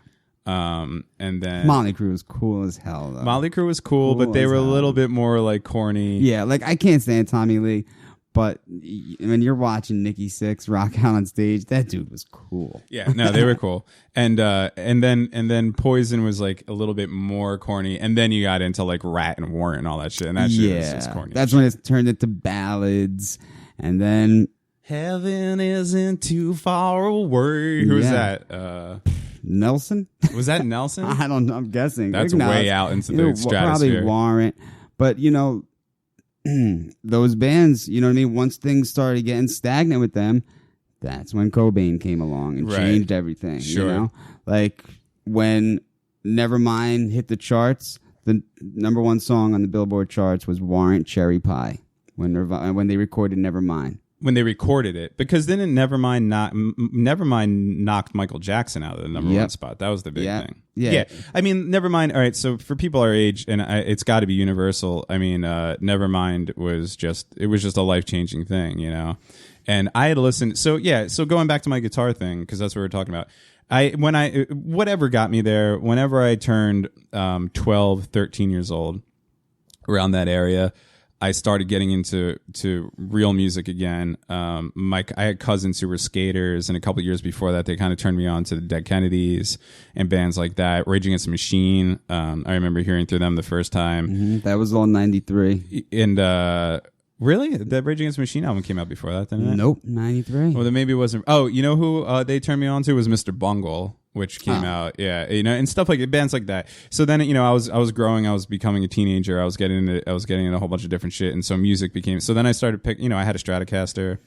Speaker 5: And then
Speaker 6: Motley Crue was cool as hell though.
Speaker 5: Motley Crue was cool, but they were a little bit more like corny.
Speaker 6: Yeah, like I can't stand Tommy Lee, but when you're watching Nikki Sixx rock out on stage, that dude was cool.
Speaker 5: Yeah, no, they were cool. And then Poison was like a little bit more corny, and then you got into like Rat and Warrant and all that shit, and that shit was just corny.
Speaker 6: That's when it turned into ballads, and then
Speaker 5: Heaven Isn't Too Far Away. Who's that?
Speaker 6: Nelson?
Speaker 5: Was that Nelson?
Speaker 6: I don't know. I'm guessing.
Speaker 5: That's way out into the stratosphere.
Speaker 6: Probably Warrant. But, you know, those bands, you know what I mean? Once things started getting stagnant with them, that's when Cobain came along and changed everything.
Speaker 5: Sure.
Speaker 6: You know? Like, when Nevermind hit the charts, the number one song on the Billboard charts was Warrant Cherry Pie when they recorded Nevermind.
Speaker 5: When they recorded it, because then it Nevermind knocked Michael Jackson out of the number one spot. That was the big thing. Yeah. I mean, Nevermind. All right, so for people our age, and it's got to be universal. I mean, Nevermind was just a life-changing thing, you know. And I had listened. So going back to my guitar thing, because that's what we're talking about. Whatever got me there, whenever I turned 12, 13 years old, around that area, I started getting into real music again. I had cousins who were skaters, and a couple years before that, they kind of turned me on to the Dead Kennedys and bands like that. Rage Against the Machine. I remember hearing through them the first time.
Speaker 6: Mm-hmm. That was all 93.
Speaker 5: And really, the Rage Against the Machine album came out before that, didn't it?
Speaker 6: Nope, 93.
Speaker 5: Well, then maybe it wasn't. Oh, you know who they turned me on to was Mr. Bungle, which came out, and stuff like bands like that. So then, I was growing, I was becoming a teenager, I was getting into a whole bunch of different shit, and so music became. So then I started I had a Stratocaster,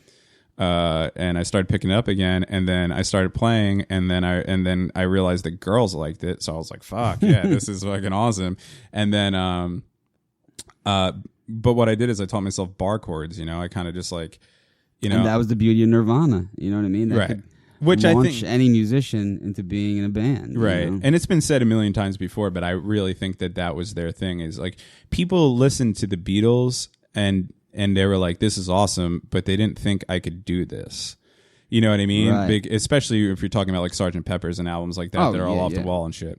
Speaker 5: and I started picking it up again, and then I started playing, and then I realized that girls liked it, so I was like, fuck yeah, this is fucking awesome. And then, but what I did is I taught myself bar chords. I kind of just like,
Speaker 6: and that was the beauty of Nirvana. You know what I mean? That
Speaker 5: right. Which I
Speaker 6: launch
Speaker 5: think
Speaker 6: any musician into being in a band,
Speaker 5: right?
Speaker 6: You know?
Speaker 5: And it's been said a million times before, but I really think that was their thing. Is like people listened to the Beatles and they were like, "This is awesome," but they didn't think I could do this. You know what I mean?
Speaker 6: Right.
Speaker 5: Especially if you're talking about like Sgt. Pepper's and albums like that that are all off the wall and shit.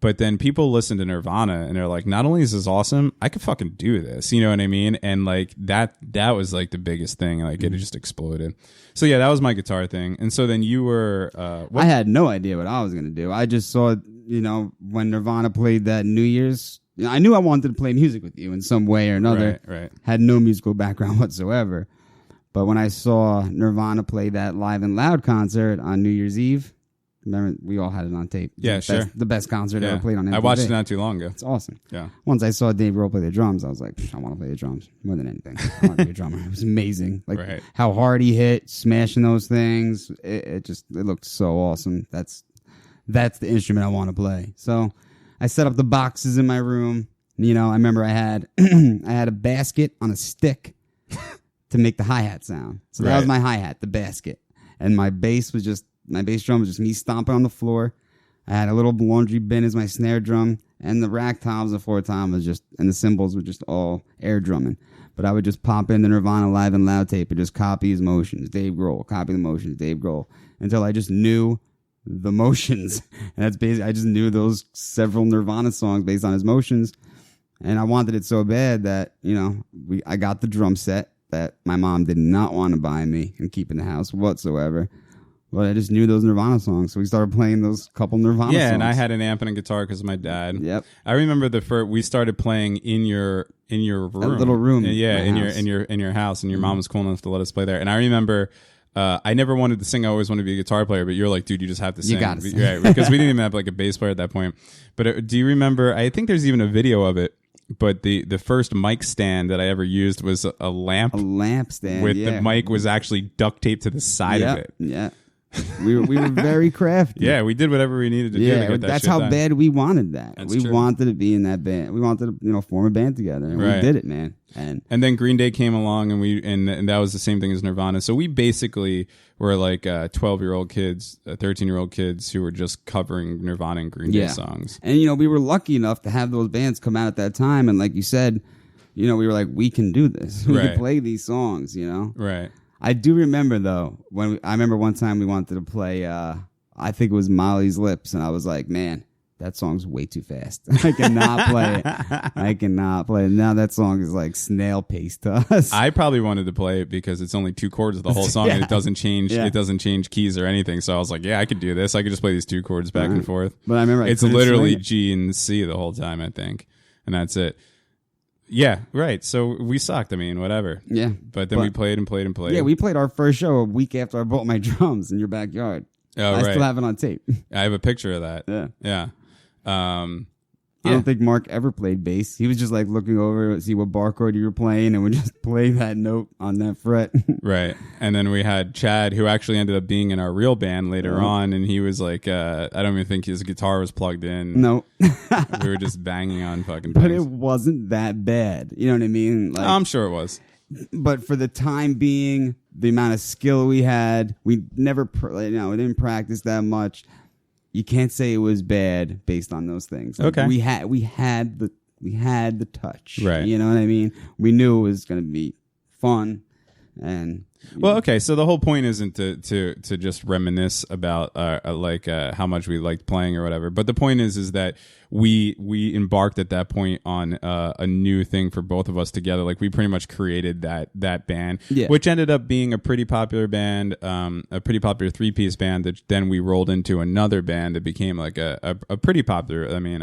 Speaker 5: But then people listen to Nirvana and they're like, not only is this awesome, I could fucking do this. You know what I mean? And like that was like the biggest thing. Like it just exploded. So yeah, that was my guitar thing. And so then you were...
Speaker 6: I had no idea what I was going to do. I just saw, when Nirvana played that New Year's, I knew I wanted to play music with you in some way or another.
Speaker 5: Right.
Speaker 6: Had no musical background whatsoever. But when I saw Nirvana play that Live and Loud concert on New Year's Eve, remember, we all had it on tape.
Speaker 5: Yeah, sure.
Speaker 6: The best concert ever played on MTV.
Speaker 5: I watched it not too long ago.
Speaker 6: It's awesome.
Speaker 5: Yeah.
Speaker 6: Once I saw Dave Grohl play the drums, I was like, I want to play the drums more than anything. I want to be a drummer. It was amazing. Like how hard he hit, smashing those things. It looked so awesome. That's the instrument I want to play. So I set up the boxes in my room. I remember I had a basket on a stick to make the hi-hat sound. So that was my hi-hat, the basket. And my bass drum was just me stomping on the floor. I had a little laundry bin as my snare drum, and the rack toms, the floor tom and the cymbals were just all air drumming. But I would just pop in the Nirvana Live and Loud tape and just copy his motions, Dave Grohl, copy the motions, Dave Grohl, until I just knew the motions. And that's basically, I just knew those several Nirvana songs based on his motions. And I wanted it so bad that, I got the drum set that my mom did not want to buy me and keep in the house whatsoever. But I just knew those Nirvana songs, so we started playing those couple Nirvana songs.
Speaker 5: Yeah, and I had an amp and a guitar because of my dad.
Speaker 6: Yep.
Speaker 5: I remember we started playing in your room,
Speaker 6: that little room.
Speaker 5: Yeah, in your house, and your mom was cool enough to let us play there. And I remember, I never wanted to sing. I always wanted to be a guitar player, but you're like, dude, you just have to sing.
Speaker 6: You got to sing.
Speaker 5: Right, because we didn't even have like a bass player at that point. But do you remember? I think there's even a video of it. But the first mic stand that I ever used was a lamp.
Speaker 6: A lamp stand,
Speaker 5: with the mic was actually duct taped to the side of it.
Speaker 6: Yeah. We were very crafty.
Speaker 5: Yeah, we did whatever we needed to do to get that
Speaker 6: that's
Speaker 5: shit
Speaker 6: how
Speaker 5: done.
Speaker 6: bad we wanted that.
Speaker 5: That's
Speaker 6: we
Speaker 5: true.
Speaker 6: wanted to be in that band. We wanted to, form a band together, and we did it, man.
Speaker 5: And then Green Day came along, and that was the same thing as Nirvana. So we basically were like 12-year-old kids, 13-year-old kids who were just covering Nirvana and Green Day songs.
Speaker 6: And we were lucky enough to have those bands come out at that time, and like you said, we were like, we can do this. We can play these songs,
Speaker 5: Right.
Speaker 6: I do remember though I remember one time we wanted to play I think it was Molly's Lips, and I was like, man, that song's way too fast. I cannot play it. I cannot play it. Now that song is like snail pace to us.
Speaker 5: I probably wanted to play it because it's only 2 chords of the whole song, and it doesn't change. It doesn't change keys or anything. So I was like, yeah, I could do this. I could just play these 2 chords back and forth.
Speaker 6: But I remember
Speaker 5: it's literally G and C the whole time, I think, and that's it. Yeah, right. So we sucked. I mean, whatever.
Speaker 6: Yeah.
Speaker 5: But then we played and played and played.
Speaker 6: Yeah, we played our first show a week after I bought my drums in your backyard.
Speaker 5: Oh,
Speaker 6: I still have it on tape.
Speaker 5: I have a picture of that.
Speaker 6: Yeah.
Speaker 5: Yeah.
Speaker 6: I don't think Mark ever played bass. He was just like looking over to see what bar chord you were playing and would just play that note on that fret.
Speaker 5: Right. And then we had Chad, who actually ended up being in our real band later on, and he was like, I don't even think his guitar was plugged in.
Speaker 6: No.
Speaker 5: We were just banging on fucking
Speaker 6: But
Speaker 5: things.
Speaker 6: it wasn't that bad. You know what I mean? Like,
Speaker 5: I'm sure it was.
Speaker 6: but for the time being, the amount of skill we had, we never, we didn't practice that much. You can't say it was bad based on those things. Like,
Speaker 5: Okay.
Speaker 6: we had the touch.
Speaker 5: Right.
Speaker 6: You know what I mean? We knew it was going to be fun, and
Speaker 5: Well, okay, so the whole point isn't to just reminisce about how much we liked playing or whatever, but the point is that we embarked at that point on a new thing for both of us together. Like we pretty much created that band, which ended up being a pretty popular band, a pretty popular 3-piece band that then we rolled into another band that became like a pretty popular. I mean,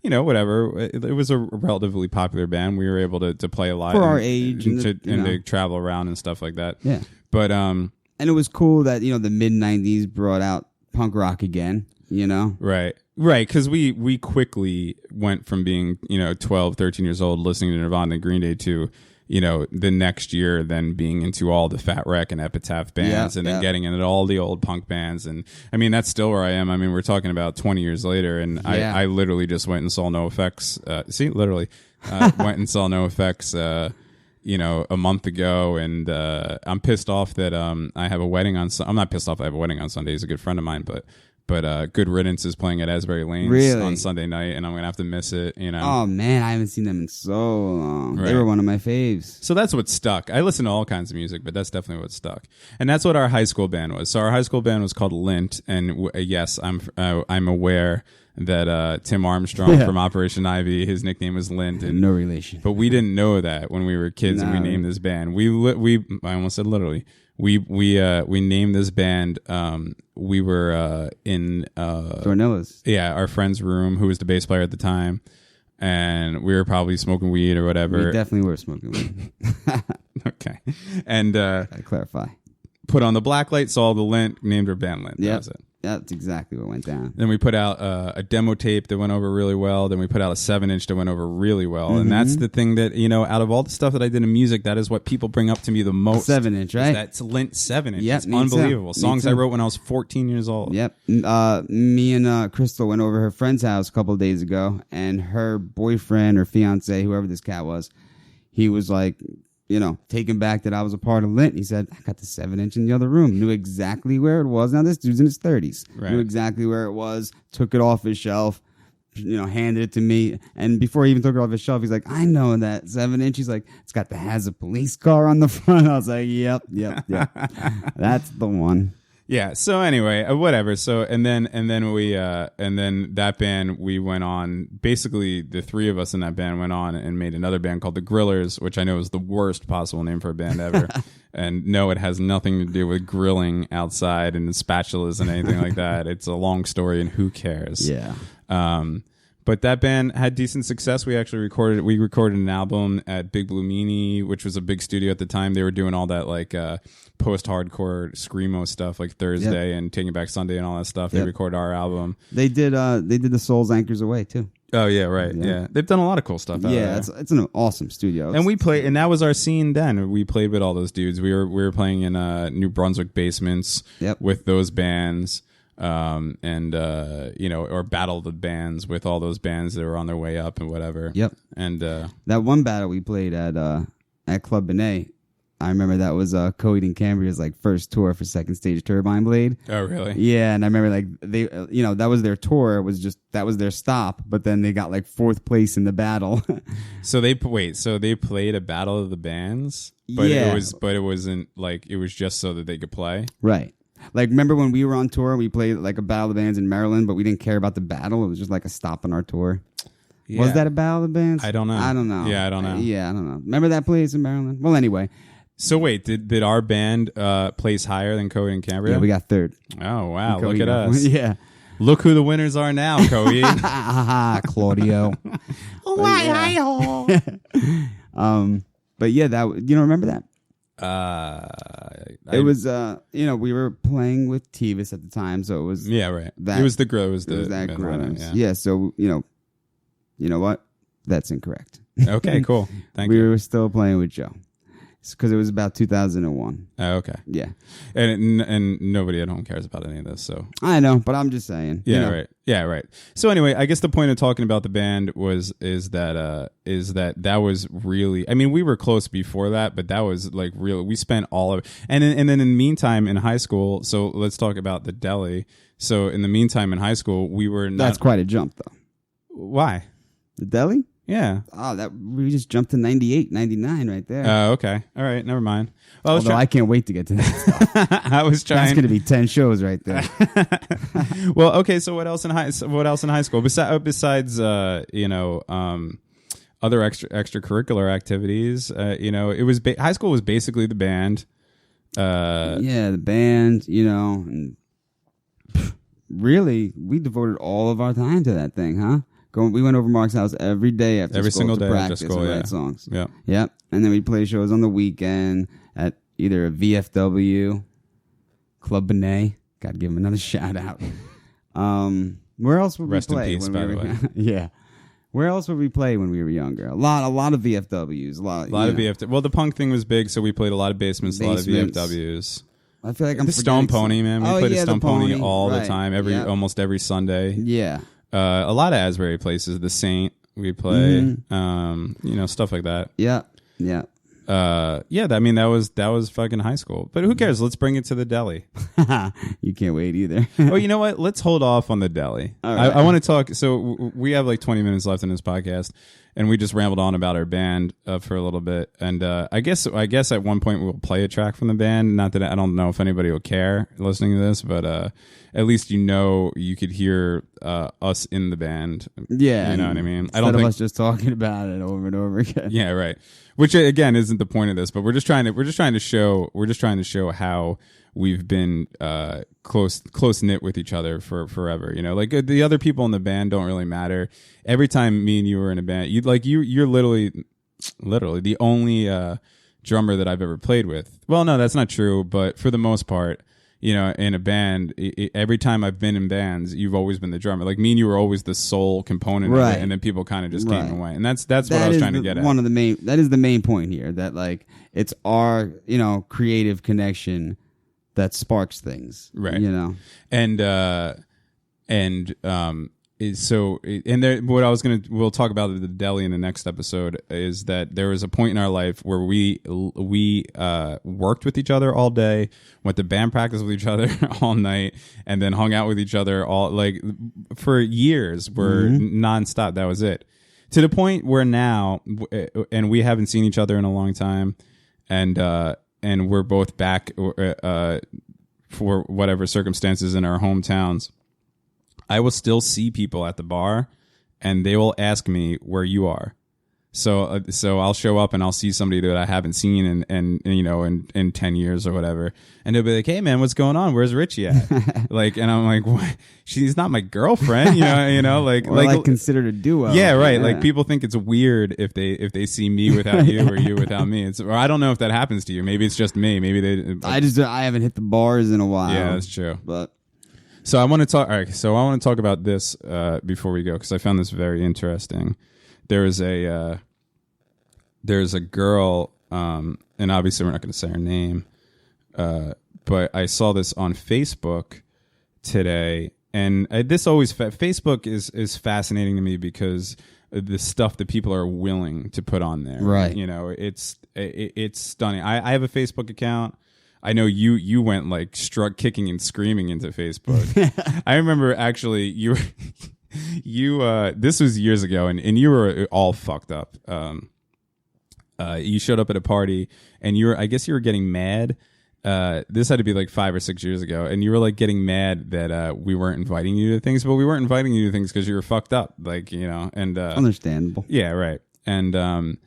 Speaker 5: whatever. It was a relatively popular band. We were able to play a lot
Speaker 6: for our age
Speaker 5: and to travel around and stuff like that.
Speaker 6: Yeah.
Speaker 5: But
Speaker 6: and it was cool that the mid 90s brought out punk rock again.
Speaker 5: Right, because we quickly went from being 12, 13 years old listening to Nirvana and Green Day to the next year then being into all the Fat Wreck and Epitaph bands and then getting into all the old punk bands. And I mean, that's still where I am. I mean, we're talking about 20 years later, and I literally just went and saw NoFX. Went and saw NoFX a month ago, and I'm pissed off that I have a wedding on I'm not pissed off that I have a wedding on Sunday. He's a good friend of mine, but Good Riddance is playing at Asbury Lanes on Sunday night, and I'm gonna have to miss it.
Speaker 6: Oh man, I haven't seen them in so long.
Speaker 5: Right.
Speaker 6: They were one of my faves.
Speaker 5: So that's what stuck. I listen to all kinds of music, but that's definitely what stuck, and that's what our high school band was. So our high school band was called Lint, and yes, I'm aware that Tim Armstrong from Operation Ivy, his nickname was Lint, and
Speaker 6: no relation.
Speaker 5: But we didn't know that when we were kids, and we named this band. I almost said literally. We named this band. We were in
Speaker 6: Dornella's.
Speaker 5: Yeah, our friend's room, who was the bass player at the time, and we were probably smoking weed or whatever.
Speaker 6: We definitely were smoking weed.
Speaker 5: Okay, and
Speaker 6: gotta clarify.
Speaker 5: Put on the blacklight, saw the Lint, named our band Lint. That was it.
Speaker 6: That's exactly what went down.
Speaker 5: Then we put out a demo tape that went over really well. Then we put out a 7-inch that went over really well. And that's the thing that, out of all the stuff that I did in music, that is what people bring up to me the most.
Speaker 6: 7-inch, right?
Speaker 5: That's Lint 7-inch.
Speaker 6: Yep,
Speaker 5: it's unbelievable. Songs I wrote when I was 14 years old.
Speaker 6: Yep. Me and Crystal went over her friend's house a couple of days ago, and her boyfriend or fiance, whoever this cat was, he was like, taken back that I was a part of Lint. He said, I got the 7-inch in the other room. Knew exactly where it was. Now, this dude's in his 30s.
Speaker 5: Right.
Speaker 6: Knew exactly where it was. Took it off his shelf. Handed it to me. And before he even took it off his shelf, he's like, I know that 7-inch. He's like, it's got the Hazard police car on the front. I was like, yep. That's the one.
Speaker 5: Yeah. So anyway, whatever. So and then that band, we went on. Basically, the three of us in that band went on and made another band called the Grillers, which I know is the worst possible name for a band ever. And no, it has nothing to do with grilling outside and spatulas and anything like that. It's a long story, and who cares?
Speaker 6: Yeah.
Speaker 5: But that band had decent success. We recorded an album at Big Blue Meanie, which was a big studio at the time. They were doing all that like post-hardcore screamo stuff, like Thursday and Taking Back Sunday and all that stuff. They recorded our album.
Speaker 6: They did the Souls Anchors Away too.
Speaker 5: Oh yeah, right. Yeah. They've done a lot of cool stuff.
Speaker 6: It's an awesome studio.
Speaker 5: And we played, and that was our scene then. We played with all those dudes. We were playing in New Brunswick basements with those bands. Or battle the bands with all those bands that were on their way up and whatever. Yep. And
Speaker 6: that one battle we played at Club Benet, I remember that was Coheed and Cambria's like first tour for Second Stage Turbine Blade.
Speaker 5: Oh, really?
Speaker 6: Yeah, and I remember like they, that was their tour. That was their stop, but then they got like 4th place in the battle.
Speaker 5: So they played a battle of the bands, but it wasn't like, it was just so that they could play.
Speaker 6: Right. Like, remember when we were on tour, we played like a battle of the bands in Maryland, but we didn't care about the battle. It was just like a stop on our tour. Yeah. Was that a battle of the bands?
Speaker 5: I don't know.
Speaker 6: Yeah, I don't know.
Speaker 5: Yeah,
Speaker 6: I don't know. Remember that place in Maryland? Well, anyway.
Speaker 5: So wait, did our band place higher than Coheed and Cambria?
Speaker 6: Yeah, we got 3rd.
Speaker 5: Oh, wow. Look at us.
Speaker 6: Yeah.
Speaker 5: Look who the winners are now, Coheed.
Speaker 6: Claudio. But yeah, remember that? It was we were playing with Tevis at the time, so it was
Speaker 5: right.
Speaker 6: That,
Speaker 5: it was the grill. It was
Speaker 6: that
Speaker 5: the
Speaker 6: gross.
Speaker 5: yeah.
Speaker 6: Yeah, so You know what? That's incorrect.
Speaker 5: Okay, cool. Thank
Speaker 6: we
Speaker 5: you.
Speaker 6: were still playing with Joe. Because it was about 2001.
Speaker 5: Oh, okay.
Speaker 6: Yeah.
Speaker 5: And nobody at home cares about any of this, so.
Speaker 6: I know, but I'm just saying.
Speaker 5: Yeah,
Speaker 6: you know.
Speaker 5: right. Yeah, right. So anyway, I guess the point of talking about the band is that was really, I mean, we were close before that, but that was like real. We spent all of, and then in the meantime in high school, so let's talk about the deli. So in the meantime in high school, we were not.
Speaker 6: That's quite a jump, though.
Speaker 5: Why?
Speaker 6: The deli?
Speaker 5: Yeah.
Speaker 6: Oh, we just jumped to 98, 99 right there.
Speaker 5: Okay. All right. Never mind. Well,
Speaker 6: Although I can't wait to get to that stuff.
Speaker 5: I was trying.
Speaker 6: That's going to be 10 shows right there.
Speaker 5: Well, okay. So what else in high school besides other extracurricular activities? It was high school was basically the band.
Speaker 6: Yeah, the band. And really, we devoted all of our time to that thing, huh? We went over Mark's house every day after
Speaker 5: every
Speaker 6: school
Speaker 5: single
Speaker 6: to
Speaker 5: day
Speaker 6: practice
Speaker 5: after school,
Speaker 6: and write songs.
Speaker 5: Yeah.
Speaker 6: Yep. And then we'd play shows on the weekend at either a VFW, Club Benet. Got to give him another shout out. Where else would
Speaker 5: Rest
Speaker 6: we
Speaker 5: in
Speaker 6: play?
Speaker 5: peace,
Speaker 6: when
Speaker 5: by
Speaker 6: we
Speaker 5: the
Speaker 6: were,
Speaker 5: way.
Speaker 6: Yeah. Where else would we play when we were younger? A lot of VFWs. A lot
Speaker 5: of VFW. Well, the punk thing was big, so we played a lot of basements. A lot of VFWs.
Speaker 6: I feel like I'm
Speaker 5: the Stone
Speaker 6: forgetting
Speaker 5: Pony, man. We played the Stone Pony all the
Speaker 6: right.
Speaker 5: time, almost every Sunday.
Speaker 6: Yeah.
Speaker 5: A lot of Asbury places. The Saint we play, stuff like that.
Speaker 6: Yeah.
Speaker 5: I mean that was fucking high school. But who cares? Let's bring it to the deli.
Speaker 6: You can't wait either.
Speaker 5: Oh, you know what? Let's hold off on the deli.
Speaker 6: All right.
Speaker 5: I want to talk. So we have like 20 minutes left in this podcast, and we just rambled on about our band for a little bit. And I guess at one point we'll play a track from the band. Not that I don't know if anybody will care listening to this, but at least you could hear us in the band.
Speaker 6: Yeah,
Speaker 5: you know what I mean.
Speaker 6: I don't think us just talking about it over and over again.
Speaker 5: Yeah, right. Which again isn't the point of this, but we're just trying to show how we've been close knit with each other for forever. Like the other people in the band don't really matter. Every time me and you were in a band, you're literally the only drummer that I've ever played with. Well, no, that's not true, but for the most part, in a band, every time I've been in bands, you've always been the drummer. Like me and you were always the sole component of it, and then people kind of just came away. And that's what I was trying to get at.
Speaker 6: That is the main point here. That like it's our creative connection that sparks things,
Speaker 5: right? We'll talk about the deli in the next episode. Is that there was a point in our life where we worked with each other all day, went to band practice with each other all night, and then hung out with each other for years. We're nonstop. That was it. To the point where now, and we haven't seen each other in a long time, and we're both back for whatever circumstances in our hometowns. I will still see people at the bar, and they will ask me where you are. So I'll show up and I'll see somebody that I haven't seen in 10 years or whatever, and they'll be like, "Hey man, what's going on? Where's Richie at?" And I'm like, "What? She's not my girlfriend." Like
Speaker 6: considered a duo.
Speaker 5: Yeah, right. Yeah. Like people think it's weird if they see me without you or you without me. Or I don't know if that happens to you. Maybe it's just me. Maybe they.
Speaker 6: I haven't hit the bars in a while.
Speaker 5: Yeah, that's true.
Speaker 6: But.
Speaker 5: So I want to talk. All right, so I want to talk about this before we go because I found this very interesting. There's a girl, and obviously we're not going to say her name, but I saw this on Facebook today, and Facebook is fascinating to me because the stuff that people are willing to put on there.
Speaker 6: Right.
Speaker 5: It's stunning. I have a Facebook account. I know you went like kicking and screaming into Facebook. I remember actually you this was years ago and you were all fucked up. You showed up at a party and I guess you were getting mad. This had to be like 5 or 6 years ago, and you were like getting mad that we weren't inviting you to things, but we weren't inviting you to things because you were fucked up, and
Speaker 6: understandable.
Speaker 5: Yeah, right. And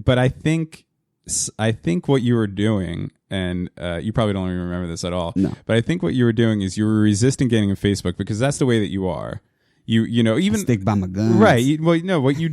Speaker 5: but I think what you were doing, and you probably don't even remember this at all.
Speaker 6: No.
Speaker 5: But I think what you were doing is you were resisting getting on Facebook because that's the way that you are. Even
Speaker 6: stick by my guns.
Speaker 5: Right. What you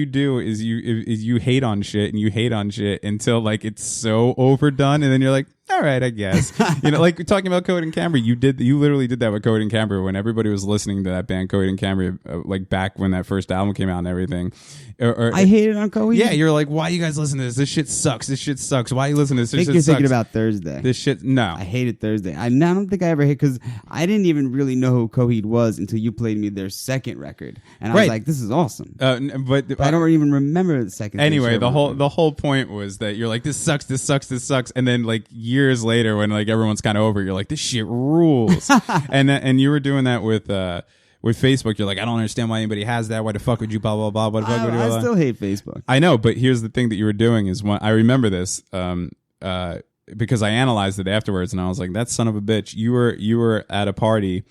Speaker 5: do is you hate on shit and you hate on shit until like it's so overdone, and then you're like, all right, I guess. Like talking about Coheed and Cambria, you literally did that with Coheed and Cambria when everybody was listening to that band Coheed and Cambria, like back when that first album came out and everything.
Speaker 6: I hate it on Coheed.
Speaker 5: Yeah, you're like, why you guys listen to this? This shit sucks. This shit sucks. Why you listen to this?
Speaker 6: I
Speaker 5: This
Speaker 6: think
Speaker 5: shit
Speaker 6: you're
Speaker 5: sucks.
Speaker 6: thinking about Thursday.
Speaker 5: This shit. No,
Speaker 6: I hated Thursday. I don't think I ever hit because I didn't even really know who Coheed was until you played me their second record, and I was like, "This is awesome."
Speaker 5: But
Speaker 6: I don't even remember the second.
Speaker 5: Anyway, the whole point was that you're like, this sucks, this sucks, this sucks, and then like years later, when like everyone's kind of over, you're like, this shit rules, and you were doing that with Facebook. You're like, I don't understand why anybody has that. Why the fuck would you blah blah blah? What the fuck would you?
Speaker 6: I still hate Facebook.
Speaker 5: I know, but here's the thing that you were doing is I remember this because I analyzed it afterwards, and I was like, that son of a bitch. You were at a party,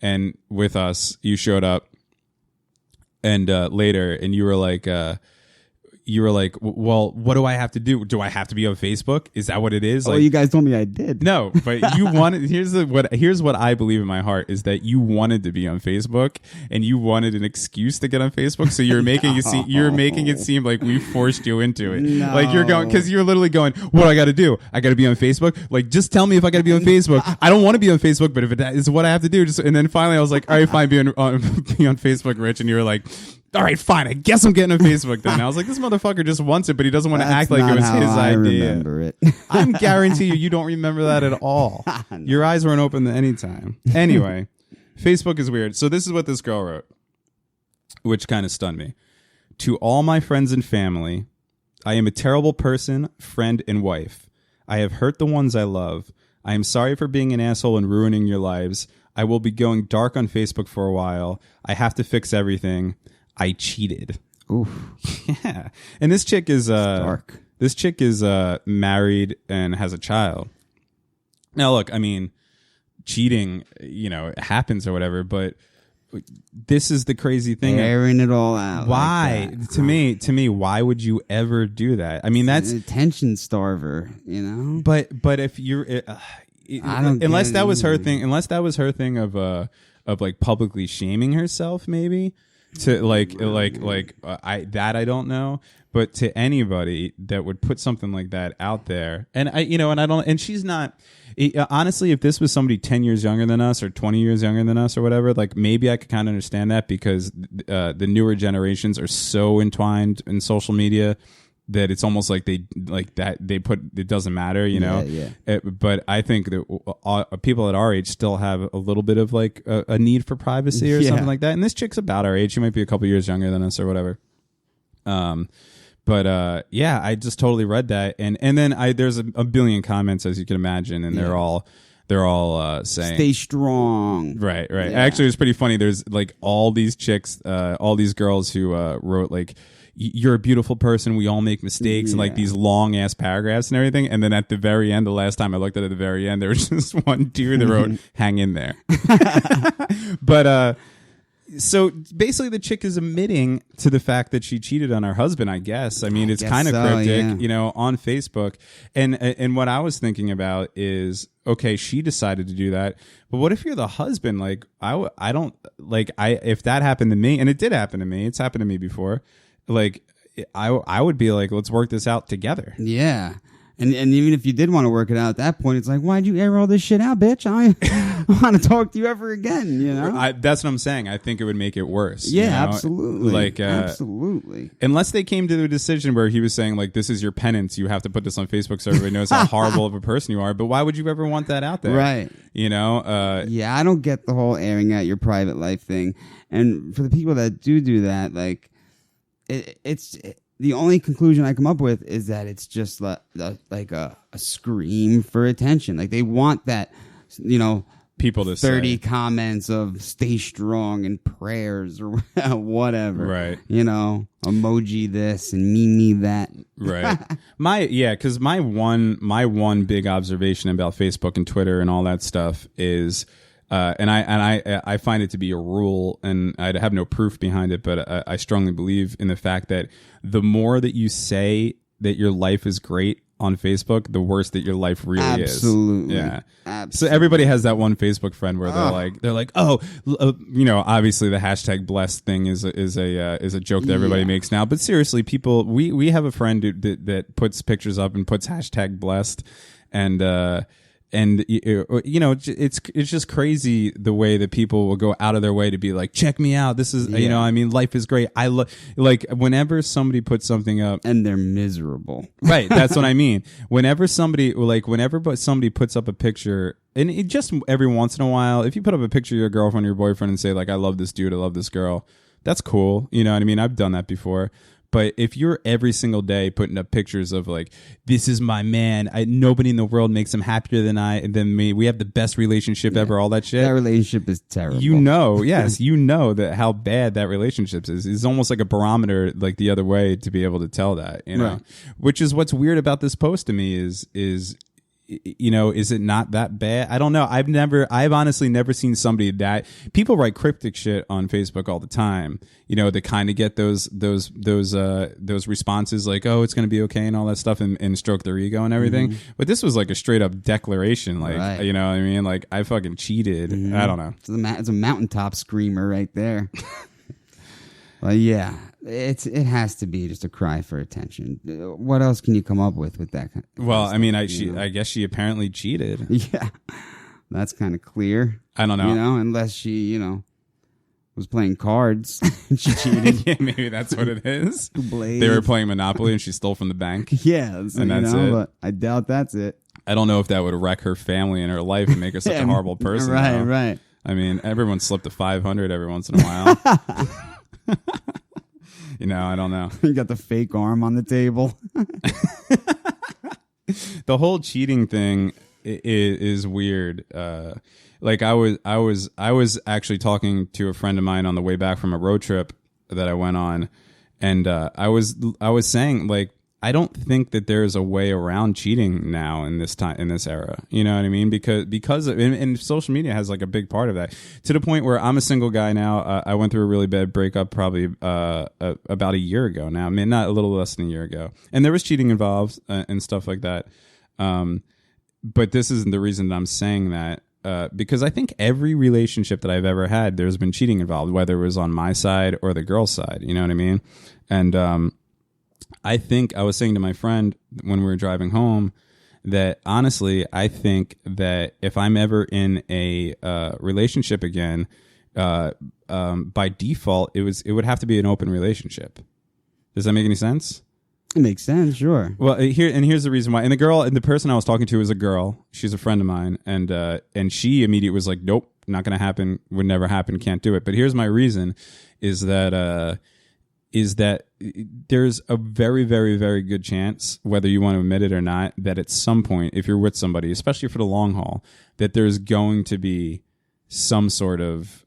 Speaker 5: and with us, you showed up, and later, and you were like, well, what do I have to do? Do I have to be on Facebook? Is that what it is?
Speaker 6: Oh, you guys told me I did.
Speaker 5: No, but you wanted. Here's what I believe in my heart is that you wanted to be on Facebook and you wanted an excuse to get on Facebook. So you're making it seem like we forced you into it.
Speaker 6: No.
Speaker 5: Like you're going because you're literally going, what I got to do? I got to be on Facebook. Like just tell me if I got to be on Facebook. I don't want to be on Facebook, but if that is what I have to do, and then finally I was like, all right, fine, be on Facebook, Rich, and you were like, all right, fine. I guess I'm getting on Facebook then. I was like, this motherfucker just wants it, but he doesn't want to act like it was his
Speaker 6: I
Speaker 5: idea.
Speaker 6: Remember it.
Speaker 5: I'm guarantee you don't remember that at all.
Speaker 6: No.
Speaker 5: Your eyes weren't open at any time. Anyway, Facebook is weird. So this is what this girl wrote, which kind of stunned me. To all my friends and family, I am a terrible person, friend, and wife. I have hurt the ones I love. I am sorry for being an asshole and ruining your lives. I will be going dark on Facebook for a while. I have to fix everything. I cheated.
Speaker 6: Oof.
Speaker 5: Yeah. And this chick is
Speaker 6: dark.
Speaker 5: This chick is married and has a child. Now look, I mean, cheating, it happens or whatever, but this is the crazy thing.
Speaker 6: Airing it all out.
Speaker 5: Why?
Speaker 6: Like
Speaker 5: to me, why would you ever do that? I mean, that's
Speaker 6: an attention starver,
Speaker 5: But if you're
Speaker 6: I don't
Speaker 5: unless
Speaker 6: get
Speaker 5: that
Speaker 6: it
Speaker 5: was her
Speaker 6: either.
Speaker 5: thing, of like publicly shaming herself, maybe to like I don't know, but to anybody that would put something like that out there, and she's not. Honestly, if this was somebody 10 years younger than us or 20 years younger than us or whatever, like maybe I could kind of understand that because the newer generations are so entwined in social media that it's almost like they put it doesn't matter,
Speaker 6: Yeah.
Speaker 5: But I think that people at our age still have a little bit of like a need for privacy or something like that. And this chick's about our age; she might be a couple years younger than us or whatever. But I just totally read that, and then there's a billion comments, as you can imagine, and they're all saying
Speaker 6: stay strong.
Speaker 5: Right.
Speaker 6: Yeah.
Speaker 5: Actually, it's pretty funny. There's like all these chicks, all these girls who wrote like, you're a beautiful person. We all make mistakes, and like these long ass paragraphs and everything. And then at the very end, the last time I looked at it, at the very end, there was just one dude that wrote, "Hang in there." But so basically, the chick is admitting to the fact that she cheated on her husband. I guess. I mean, it's kind of cryptic, on Facebook. And what I was thinking about is, okay, she decided to do that, but what if you're the husband? Like, I don't like if that happened to me, and it did happen to me. It's happened to me before. Like, I would be like, let's work this out together.
Speaker 6: Yeah. And even if you did want to work it out at that point, it's like, why'd you air all this shit out, bitch? I want to talk to you ever again,
Speaker 5: That's what I'm saying. I think it would make it worse.
Speaker 6: Yeah, absolutely.
Speaker 5: Like,
Speaker 6: absolutely.
Speaker 5: Unless they came to the decision where he was saying, like, this is your penance. You have to put this on Facebook so everybody knows how horrible of a person you are. But why would you ever want that out there?
Speaker 6: Right.
Speaker 5: Yeah,
Speaker 6: I don't get the whole airing out your private life thing. And for the people that do that, like, it's the only conclusion I come up with is that it's just like a scream for attention. Like they want that,
Speaker 5: people to
Speaker 6: 30
Speaker 5: say.
Speaker 6: comments of stay strong and prayers or whatever.
Speaker 5: Right.
Speaker 6: Emoji this and me that.
Speaker 5: Right. Because my one big observation about Facebook and Twitter and all that stuff is. And I find it to be a rule, and I have no proof behind it, but I strongly believe in the fact that the more that you say that your life is great on Facebook, the worse that your life really is.
Speaker 6: Absolutely.
Speaker 5: Yeah.
Speaker 6: Absolutely.
Speaker 5: So everybody has that one Facebook friend where they're like, obviously the hashtag blessed thing is a joke that everybody makes now. But seriously, people, we have a friend that puts pictures up and puts hashtag blessed. and you know, it's just crazy the way that people will go out of their way to be like, check me out. This is, you know, I mean, life is great. I love, like, whenever somebody puts something up
Speaker 6: and they're miserable.
Speaker 5: Right. That's what I mean. Whenever somebody puts up a picture, and it just every once in a while, if you put up a picture of your girlfriend or your boyfriend and say like, I love this dude, I love this girl, that's cool. You know what I mean? I've done that before. But if you're every single day putting up pictures of like, this is my man, nobody in the world makes him happier than me. We have the best relationship ever. All that shit.
Speaker 6: That relationship is terrible.
Speaker 5: You know, yes, you know that how bad that relationship is. It's almost like a barometer, like the other way, to be able to tell that. You know,
Speaker 6: Right.
Speaker 5: Which is what's weird about this post to me is you know, is it not that bad? I don't know. I've honestly never seen somebody that people write cryptic shit on Facebook all the time. You know, they kind of get those responses like, oh, it's going to be okay and all that stuff and stroke their ego and everything. But this was like a straight up declaration. Like,
Speaker 6: Right.
Speaker 5: you know what I mean? Like, I fucking cheated. I don't know.
Speaker 6: It's a mountaintop screamer right there. Well, yeah, it has to be just a cry for attention. What else can you come up with that kind of
Speaker 5: Well,
Speaker 6: stuff,
Speaker 5: I mean, I
Speaker 6: know?
Speaker 5: guess she apparently cheated.
Speaker 6: Yeah, that's kind of clear.
Speaker 5: I don't know.
Speaker 6: You know, unless she, you know, was playing cards and she cheated.
Speaker 5: Yeah, maybe that's what it is.
Speaker 6: Blades.
Speaker 5: They were playing Monopoly and she stole from the bank.
Speaker 6: Yeah,
Speaker 5: And that's it.
Speaker 6: But I doubt that's it.
Speaker 5: I don't know if that would wreck her family and her life and make her such a horrible person.
Speaker 6: Right,
Speaker 5: though.
Speaker 6: right.
Speaker 5: I mean, everyone slipped a 500 every once in a while. You know, I don't know.
Speaker 6: You got the fake arm on the table.
Speaker 5: The whole cheating thing is weird. Like I was actually talking to a friend of mine on the way back from a road trip that I went on, and I was saying, like, I don't think that there's a way around cheating now in this era. You know what I mean? Because and social media has like a big part of that, to the point where I'm a single guy now. I went through a really bad breakup probably about a year ago now. I mean, not a little less than a year ago, and there was cheating involved and stuff like that. But this isn't the reason that I'm saying that. Because I think every relationship that I've ever had, there's been cheating involved, whether it was on my side or the girl's side. You know what I mean? And I think I was saying to my friend when we were driving home that honestly, I think that if I'm ever in a relationship again, by default, it would have to be an open relationship. Does that make any sense?
Speaker 6: It makes sense, sure.
Speaker 5: Well, here's the reason why. And the person I was talking to is a girl. She's a friend of mine, and she immediately was like, "Nope, not going to happen. Would never happen. Can't do it." But here's my reason: is that there's a very, very, very good chance, whether you want to admit it or not, that at some point, if you're with somebody, especially for the long haul, that there's going to be some sort of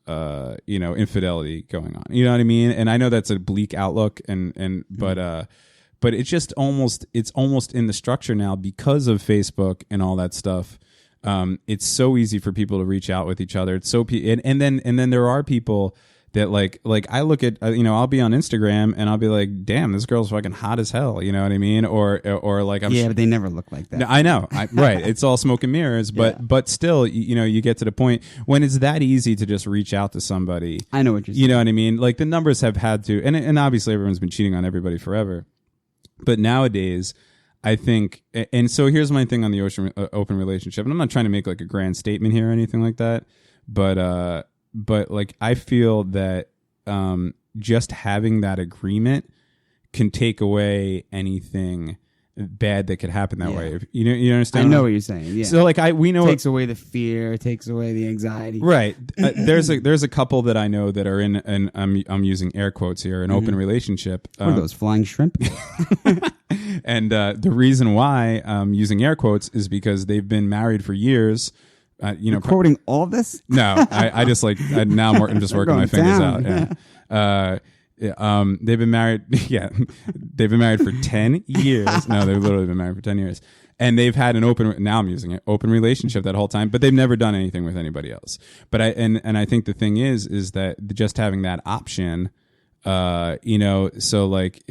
Speaker 5: infidelity going on. You know what I mean? And I know that's a bleak outlook, but it's just almost in the structure now because of Facebook and all that stuff. It's so easy for people to reach out with each other. It's so and then there are people that like I look at I'll be on Instagram and I'll be like, damn, this girl's fucking hot as hell. You know what I mean? Or like
Speaker 6: but they never look like that.
Speaker 5: No, I know, right? It's all smoke and mirrors, but still, you get to the point when it's that easy to just reach out to somebody.
Speaker 6: I know what you're saying.
Speaker 5: You know what I mean? Like the numbers have had to, and obviously everyone's been cheating on everybody forever. But nowadays, I think, and so here's my thing on the open relationship, and I'm not trying to make like a grand statement here or anything like that, but like I feel that just having that agreement can take away anything bad that could happen that way. You understand?
Speaker 6: I know what you're saying. Yeah.
Speaker 5: So like we know
Speaker 6: it takes away the fear, it takes away the anxiety.
Speaker 5: Right. There's a couple that I know that are in, and I'm using air quotes here, an open relationship.
Speaker 6: What are those, flying shrimp?
Speaker 5: And the reason why I'm using air quotes is because they've been married for years.
Speaker 6: You're quoting all this?
Speaker 5: No, I just like now I'm just working my fingers
Speaker 6: down.
Speaker 5: out. Yeah. They've been married. Yeah, they've been married for 10 years. No, they've literally been married for 10 years, and they've had an open relationship that whole time. But they've never done anything with anybody else. But I think the thing is that just having that option, so like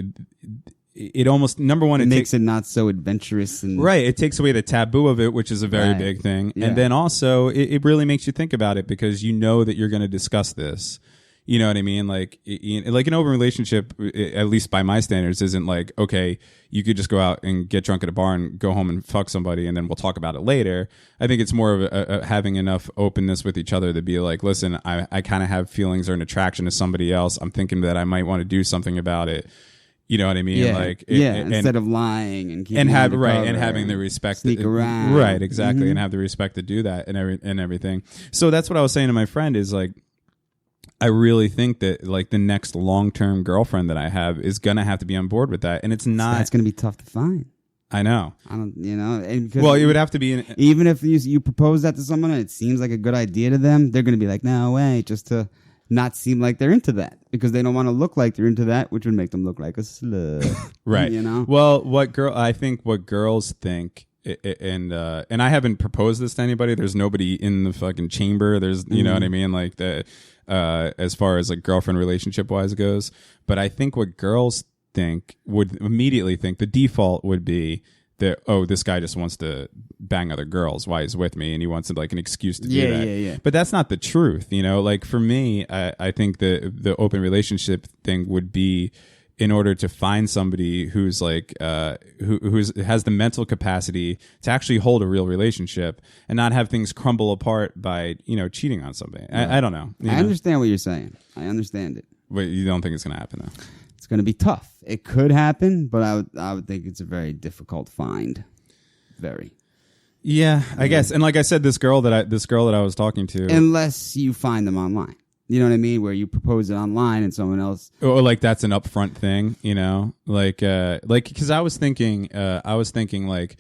Speaker 5: it almost number one,
Speaker 6: it makes it not so adventurous and
Speaker 5: right. It takes away the taboo of it, which is a very
Speaker 6: Right.
Speaker 5: big thing,
Speaker 6: Yeah.
Speaker 5: and then also it really makes you think about it because you know that you're going to discuss this. You know what I mean? Like an open relationship, at least by my standards, isn't like, okay, you could just go out and get drunk at a bar and go home and fuck somebody and then we'll talk about it later. I think it's more of a having enough openness with each other to be like, listen, I kind of have feelings or an attraction to somebody else. I'm thinking that I might want to do something about it. You know what I mean?
Speaker 6: Yeah,
Speaker 5: like
Speaker 6: instead of lying and keeping
Speaker 5: and
Speaker 6: undercover
Speaker 5: having the respect
Speaker 6: sneak around.
Speaker 5: Right, exactly, and have the respect to do that and everything. So that's what I was saying to my friend is like, I really think that like the next long-term girlfriend that I have is gonna have to be on board with that, and it's not.
Speaker 6: That's gonna be tough to find.
Speaker 5: I know.
Speaker 6: I don't, and
Speaker 5: well, it would have to be
Speaker 6: even if you propose that to someone and it seems like a good idea to them, they're gonna be like, no way, just to not seem like they're into that because they don't want to look like they're into that, which would make them look like a slut.
Speaker 5: Right. Well, I think what girls think. And I haven't proposed this to anybody. There's nobody in the fucking chamber. There's, you know what I mean? Like the, as far as like girlfriend relationship wise goes. But I think what girls would immediately think the default would be that, oh, this guy just wants to bang other girls while he's with me and he wants like an excuse to do that.
Speaker 6: Yeah.
Speaker 5: But that's not the truth. Like for me, I think the open relationship thing would be, in order to find somebody who's like who has the mental capacity to actually hold a real relationship and not have things crumble apart by cheating on somebody. I don't know.
Speaker 6: I understand what you're saying. I understand it.
Speaker 5: But you don't think it's going to happen though?
Speaker 6: It's going to be tough. It could happen, but I would think it's a very difficult find. Very.
Speaker 5: Yeah, I guess. And like I said, this girl that I was talking to,
Speaker 6: unless you find them online. You know what I mean? Where you propose it online and someone else,
Speaker 5: or like that's an upfront thing, like because I was thinking like,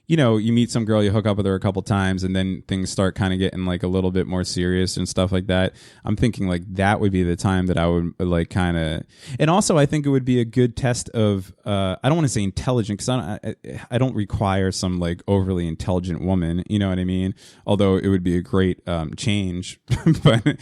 Speaker 5: you meet some girl, you hook up with her a couple times, and then things start kind of getting like a little bit more serious and stuff like that. I'm thinking like that would be the time that I would like kind of, and also I think it would be a good test of, I don't want to say intelligent because I don't require some like overly intelligent woman, you know what I mean? Although it would be a great but
Speaker 6: it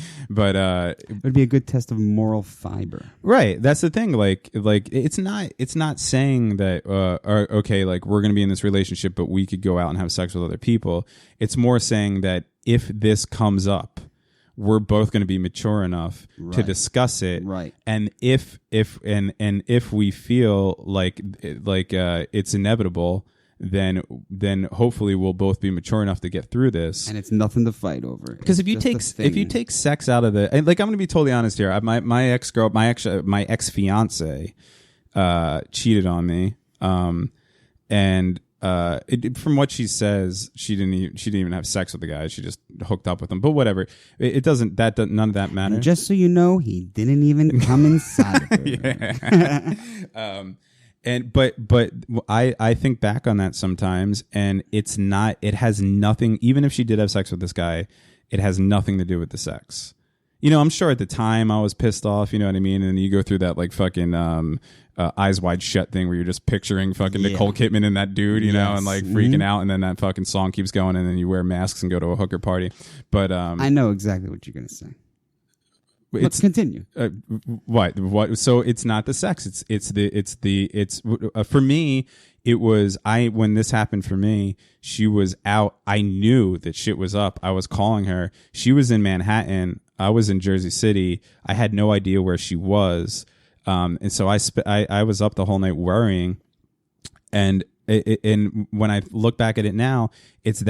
Speaker 6: would be a good test of moral fiber.
Speaker 5: Right. That's the thing. Like it's not saying that, okay, like we're going to be in this relationship, but we could go out and have sex with other people. It's more saying that if this comes up, we're both going to be mature enough to discuss it.
Speaker 6: Right.
Speaker 5: And if we feel like it's inevitable, then hopefully we'll both be mature enough to get through this.
Speaker 6: And it's nothing to fight over.
Speaker 5: Because if you take sex out of the, and like I'm going to be totally honest here, my ex fiance cheated on me, and from what she says, she didn't even have sex with the guy. She just hooked up with him. But whatever, none of that matters.
Speaker 6: And just so you know, he didn't even come inside of her.
Speaker 5: Yeah. But I think back on that sometimes, and it has nothing. Even if she did have sex with this guy, it has nothing to do with the sex. I'm sure at the time I was pissed off. You know what I mean? And you go through that like fucking Eyes Wide Shut thing where you're just picturing fucking Nicole Kidman and that dude, and like freaking out, and then that fucking song keeps going, and then you wear masks and go to a hooker party. But I
Speaker 6: know exactly what you're gonna say. Let's continue.
Speaker 5: What? So it's not the sex. It's for me. It was when this happened for me. She was out. I knew that shit was up. I was calling her. She was in Manhattan. I was in Jersey City. I had no idea where she was. And so I was up the whole night worrying, and when I look back at it now, it's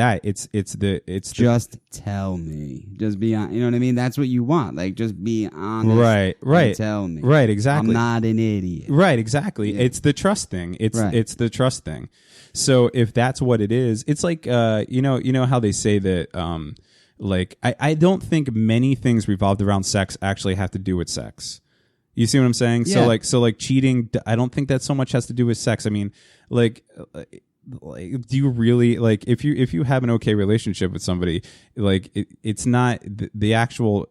Speaker 6: just tell me, just be on. You know what I mean? That's what you want. Like, just be honest.
Speaker 5: Right.
Speaker 6: Tell me.
Speaker 5: Right. Exactly.
Speaker 6: I'm not an idiot.
Speaker 5: Right. Exactly. Yeah. It's the trust thing. It's the trust thing. So if that's what it is, it's like you know how they say that like I don't think many things revolved around sex actually have to do with sex. You see what I'm saying?
Speaker 6: Yeah.
Speaker 5: So like cheating, I don't think that so much has to do with sex. I mean, like do you really, like, if you have an okay relationship with somebody, like it's not the actual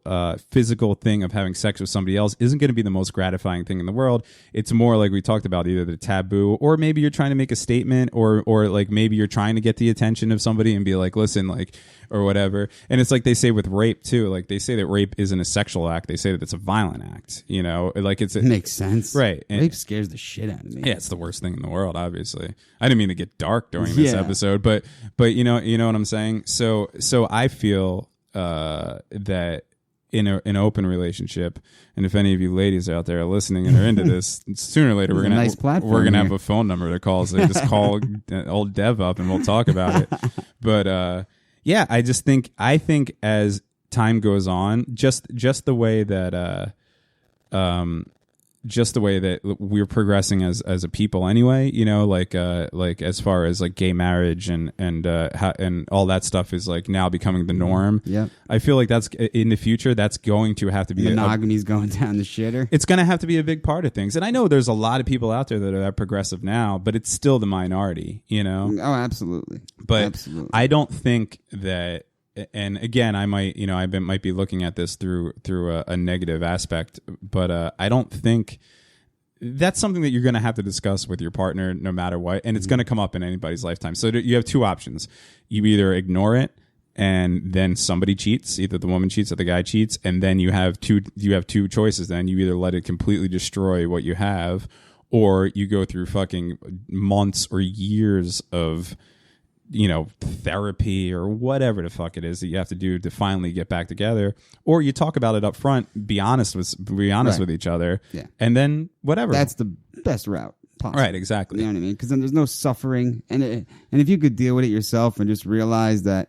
Speaker 5: physical thing of having sex with somebody else isn't going to be the most gratifying thing in the world. It's more like we talked about, either the taboo, or maybe you're trying to make a statement, or like maybe you're trying to get the attention of somebody and be like, listen, like, or whatever. And it's like they say with rape too, like they say that rape isn't a sexual act, they say that it's a violent act, like it
Speaker 6: makes sense,
Speaker 5: right? And
Speaker 6: rape scares the shit out of me.
Speaker 5: Yeah, it's the worst thing in the world, obviously. I didn't mean to get dark during this episode, but you know what I'm saying. So I feel that in an open relationship, and if any of you ladies out there are listening and are into this, sooner or later we're gonna have a phone number to call. So just call old Dev up and we'll talk about it. But yeah, I think as time goes on, just the way that just the way that we're progressing as a people anyway, you know, like as far as like gay marriage and all that stuff is like now becoming the norm.
Speaker 6: Yeah,
Speaker 5: I feel like that's in the future, that's going to have to be
Speaker 6: monogamy's going down the shitter.
Speaker 5: It's going to have to be a big part of things. And I know there's a lot of people out there that are that progressive now, but it's still the minority, you know?
Speaker 6: Oh, absolutely.
Speaker 5: But
Speaker 6: absolutely.
Speaker 5: I don't think that, and again, I might, you know, might be looking at this through a negative aspect, but I don't think that's something that you're going to have to discuss with your partner no matter what, and it's going to come up in anybody's lifetime. So you have two options. You either ignore it and then somebody cheats, either the woman cheats or the guy cheats, and then you have two choices. Then you either let it completely destroy what you have, or you go through fucking months or years of, you know, therapy or whatever the fuck it is that you have to do to finally get back together, or you talk about it up front, be honest with each other, and then whatever.
Speaker 6: That's the best route possible.
Speaker 5: Right, exactly.
Speaker 6: You know what I mean? Because then there's no suffering, and if you could deal with it yourself and just realize that,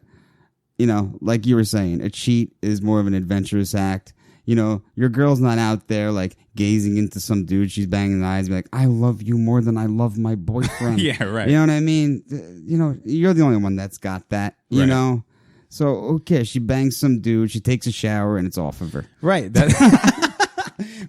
Speaker 6: you know, like you were saying, a cheat is more of an adventurous act. You know, your girl's not out there like gazing into some dude she's banging the eyes and be like, I love you more than I love my boyfriend.
Speaker 5: Yeah, right.
Speaker 6: You know what I mean? You know, you're the only one that's got that, you know? So, okay, she bangs some dude, she takes a shower, and it's off of her.
Speaker 5: Right.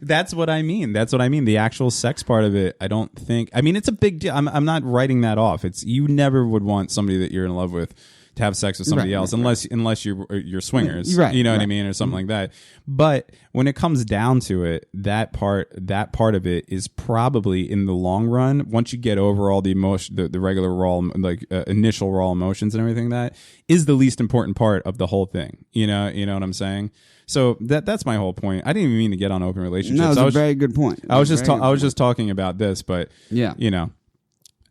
Speaker 5: That's what I mean. That's what I mean. The actual sex part of it, I don't think, I mean, it's a big deal. I'm not writing that off. It's, you never would want somebody that you're in love with to have sex with somebody else, unless you're swingers,
Speaker 6: right?
Speaker 5: You know what I mean, or something like that. But when it comes down to it, that part of it is probably in the long run, once you get over all the emotion, the regular raw, like initial raw emotions and everything, that is the least important part of the whole thing. You know what I'm saying? So that's my whole point. I didn't even mean to get on open relationships.
Speaker 6: No, it's a very good point.
Speaker 5: I was just talking about this, but
Speaker 6: yeah,
Speaker 5: you know.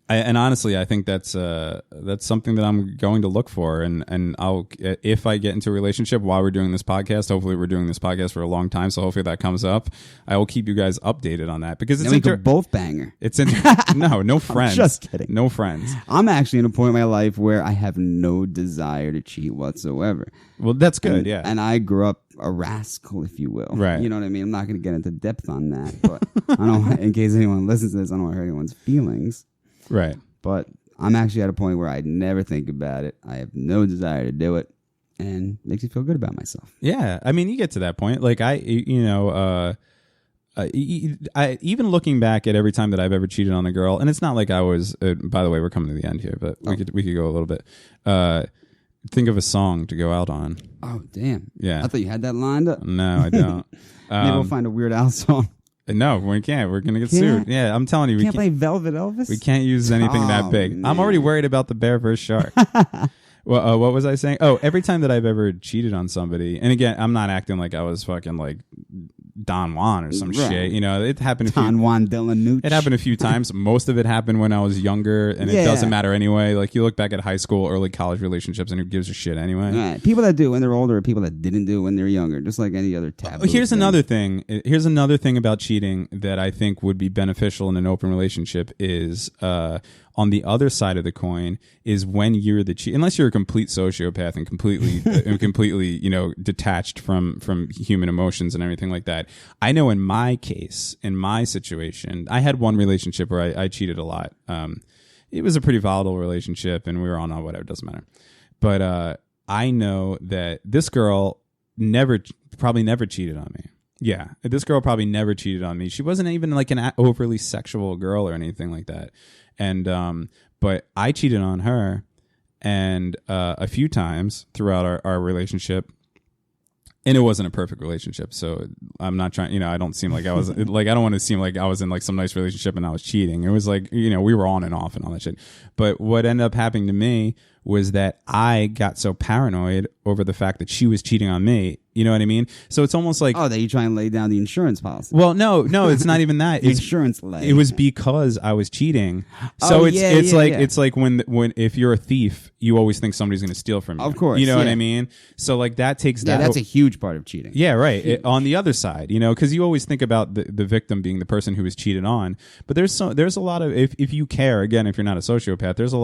Speaker 5: And honestly, I think that's something that I'm going to look for, and I'll, if I get into a relationship while we're doing this podcast, hopefully we're doing this podcast for a long time, so hopefully that comes up. I will keep you guys updated on that, because it's
Speaker 6: we could both bang her.
Speaker 5: It's no friends.
Speaker 6: I'm just kidding.
Speaker 5: No friends.
Speaker 6: I'm actually in a point in my life where I have no desire to cheat whatsoever.
Speaker 5: Well, that's good. Yeah.
Speaker 6: And I grew up a rascal, if you will.
Speaker 5: Right.
Speaker 6: You know what I mean? I'm not going to get into depth on that, but I don't. In case anyone listens to this, I don't want to hurt anyone's feelings.
Speaker 5: Right.
Speaker 6: But I'm actually at a point where I never think about it. I have no desire to do it, and it makes me feel good about myself.
Speaker 5: Yeah. I mean, you get to that point. Like I even looking back at every time that I've ever cheated on a girl, and it's not like I was, by the way, we're coming to the end here, but we could go a little bit. Think of a song to go out on.
Speaker 6: Oh, damn.
Speaker 5: Yeah.
Speaker 6: I thought you had that lined up.
Speaker 5: No, I don't.
Speaker 6: Maybe we'll find a Weird Al song.
Speaker 5: No, we can't. We're gonna get sued. Yeah, I'm telling you,
Speaker 6: we can't play Velvet Elvis.
Speaker 5: We can't use anything that big.
Speaker 6: Man.
Speaker 5: I'm already worried about the bear versus shark. Well, what was I saying? Oh, every time that I've ever cheated on somebody, and again, I'm not acting like I was fucking like Don Juan or some shit. You know, it happened.
Speaker 6: Don Juan Delanucci.
Speaker 5: It happened a few times. Most of it happened when I was younger, and it doesn't matter anyway. Like you look back at high school, early college relationships, and who gives a shit anyway?
Speaker 6: Right. People that do when they're older are people that didn't do when they're younger, just like any other taboo.
Speaker 5: Here's another thing. Here's another thing about cheating that I think would be beneficial in an open relationship is on the other side of the coin is when you're the cheat, unless you're a complete sociopath and completely, you know, detached from human emotions and everything like that. I know in my case, in my situation, I had one relationship where I cheated a lot. It was a pretty volatile relationship, and we were on whatever, it doesn't matter. But I know that this girl probably never cheated on me. Yeah, this girl probably never cheated on me. She wasn't even like an overly sexual girl or anything like that. And but I cheated on her, and a few times throughout our relationship. And it wasn't a perfect relationship, so I'm not trying. You know, I don't seem like I was like I don't want to seem like I was in like some nice relationship and I was cheating. It was like, you know, we were on and off and all that shit. But what ended up happening to me was that I got so paranoid over the fact that she was cheating on me. You know what I mean? So it's almost like,
Speaker 6: Oh, that you try and lay down the insurance policy.
Speaker 5: well, no, it's not even that.
Speaker 6: The
Speaker 5: It's
Speaker 6: insurance lay.
Speaker 5: It was because I was cheating. So
Speaker 6: Oh,
Speaker 5: it's
Speaker 6: yeah,
Speaker 5: it's
Speaker 6: yeah,
Speaker 5: like
Speaker 6: yeah.
Speaker 5: it's like when if you're a thief, you always think somebody's going to steal from you.
Speaker 6: Of course,
Speaker 5: you know what
Speaker 6: yeah.
Speaker 5: I mean. So like that takes
Speaker 6: Yeah,
Speaker 5: that.
Speaker 6: that's a huge part of cheating.
Speaker 5: Yeah, right. On the other side, because you always think about the victim being the person who was cheated on, but there's a lot of if you care, again, if you're not a sociopath, there's a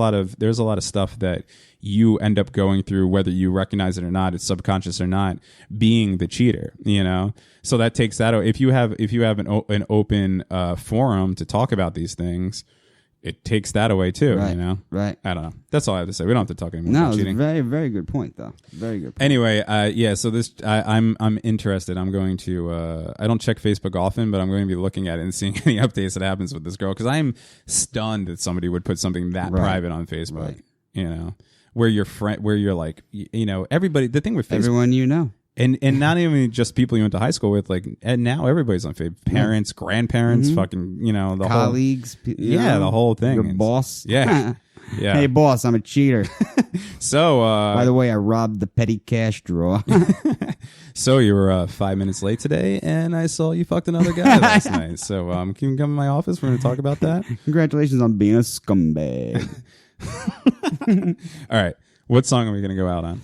Speaker 5: lot of stuff that you end up going through, whether you recognize it or not, it's subconscious or not, being the cheater. So that takes that. If you have an open forum to talk about these things, it takes that away too.
Speaker 6: Right, right.
Speaker 5: I don't know. That's all I have to say. We don't have to talk anymore
Speaker 6: No,
Speaker 5: about
Speaker 6: it's a
Speaker 5: cheating.
Speaker 6: very, very good point, though. Very good point.
Speaker 5: Anyway, yeah. So this, I'm interested. I'm going to. I don't check Facebook often, but I'm going to be looking at it and seeing any updates that happens with this girl because I'm stunned that somebody would put something that
Speaker 6: Right.
Speaker 5: private on Facebook.
Speaker 6: Right.
Speaker 5: Where you're where you're like, everybody. The thing with Facebook,
Speaker 6: Everyone you know.
Speaker 5: and not even just people you went to high school with, like, and now everybody's on Facebook. Parents, grandparents, fucking, the
Speaker 6: Colleagues.
Speaker 5: the whole thing.
Speaker 6: Your
Speaker 5: It's-
Speaker 6: boss.
Speaker 5: Yeah. Yeah.
Speaker 6: Hey, boss, I'm a cheater.
Speaker 5: So,
Speaker 6: By the way, I wrobbed the petty cash drawer.
Speaker 5: so you were 5 minutes late today, and I saw you fucked another guy last night. So, can you come to my office? We're going to talk about that.
Speaker 6: Congratulations on being a scumbag.
Speaker 5: All right. What song are we going to go out on?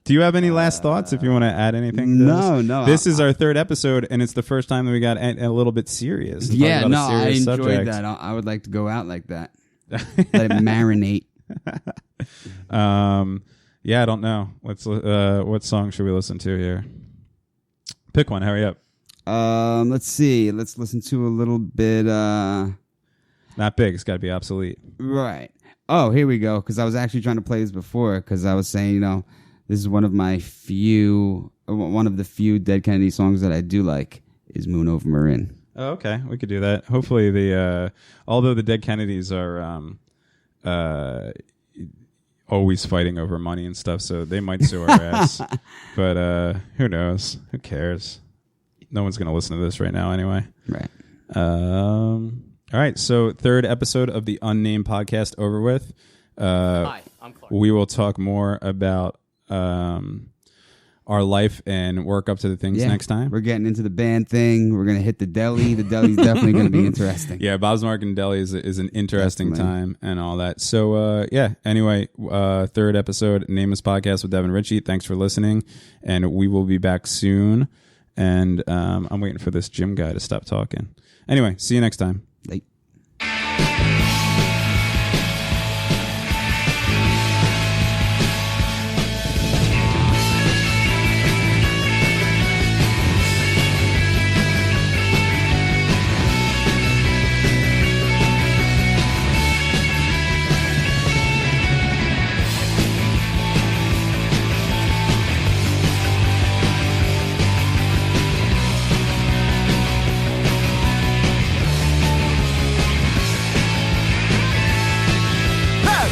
Speaker 5: Do you have any last thoughts if you want to add anything to this?
Speaker 6: No.
Speaker 5: This is our third episode, and it's the first time that we got a little bit serious. to talk
Speaker 6: Yeah,
Speaker 5: about a
Speaker 6: no, I
Speaker 5: serious
Speaker 6: enjoyed
Speaker 5: subject.
Speaker 6: that. I would like to go out like that. Let it marinate.
Speaker 5: Yeah, I don't know. What song should we listen to here? Pick one. Hurry up.
Speaker 6: Let's see. Let's listen to a little bit.
Speaker 5: Not big. It's got to be obsolete.
Speaker 6: Right. Oh, here we go. Because I was actually trying to play this before. Because I was saying, this is one of the few Dead Kennedy songs that I do like is Moon Over Marin.
Speaker 5: Oh, okay. We could do that. Hopefully, although the Dead Kennedys are always fighting over money and stuff, so they might sue our ass. But who knows? Who cares? No one's going to listen to this right now anyway.
Speaker 6: Right.
Speaker 5: All right. So third episode of the Unnamed Podcast over with.
Speaker 7: Hi, I'm Clark.
Speaker 5: We will talk more about our life and work up to the things next time.
Speaker 6: We're getting into the band thing. We're going to hit the deli. The deli's definitely going to be interesting.
Speaker 5: Yeah, Bob's Market and Deli is an interesting
Speaker 6: Definitely.
Speaker 5: time and all that. So, yeah, anyway, third episode, Nameless Podcast with Devin Ritchie. Thanks for listening, and we will be back soon. And I'm waiting for this gym guy to stop talking. Anyway, see you next time.
Speaker 6: Like,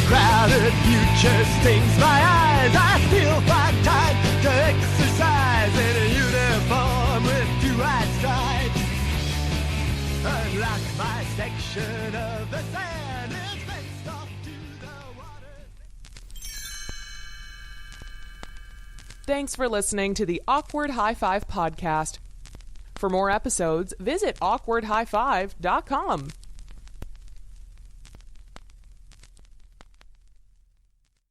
Speaker 8: crowded future stings my eyes. I still find time to exercise in a uniform with 2 white stripes. Unlock my section of the sand. It's fenced off to the water.
Speaker 1: Thanks for listening to the Awkward High Five podcast. For more episodes, visit awkwardhighfive.com.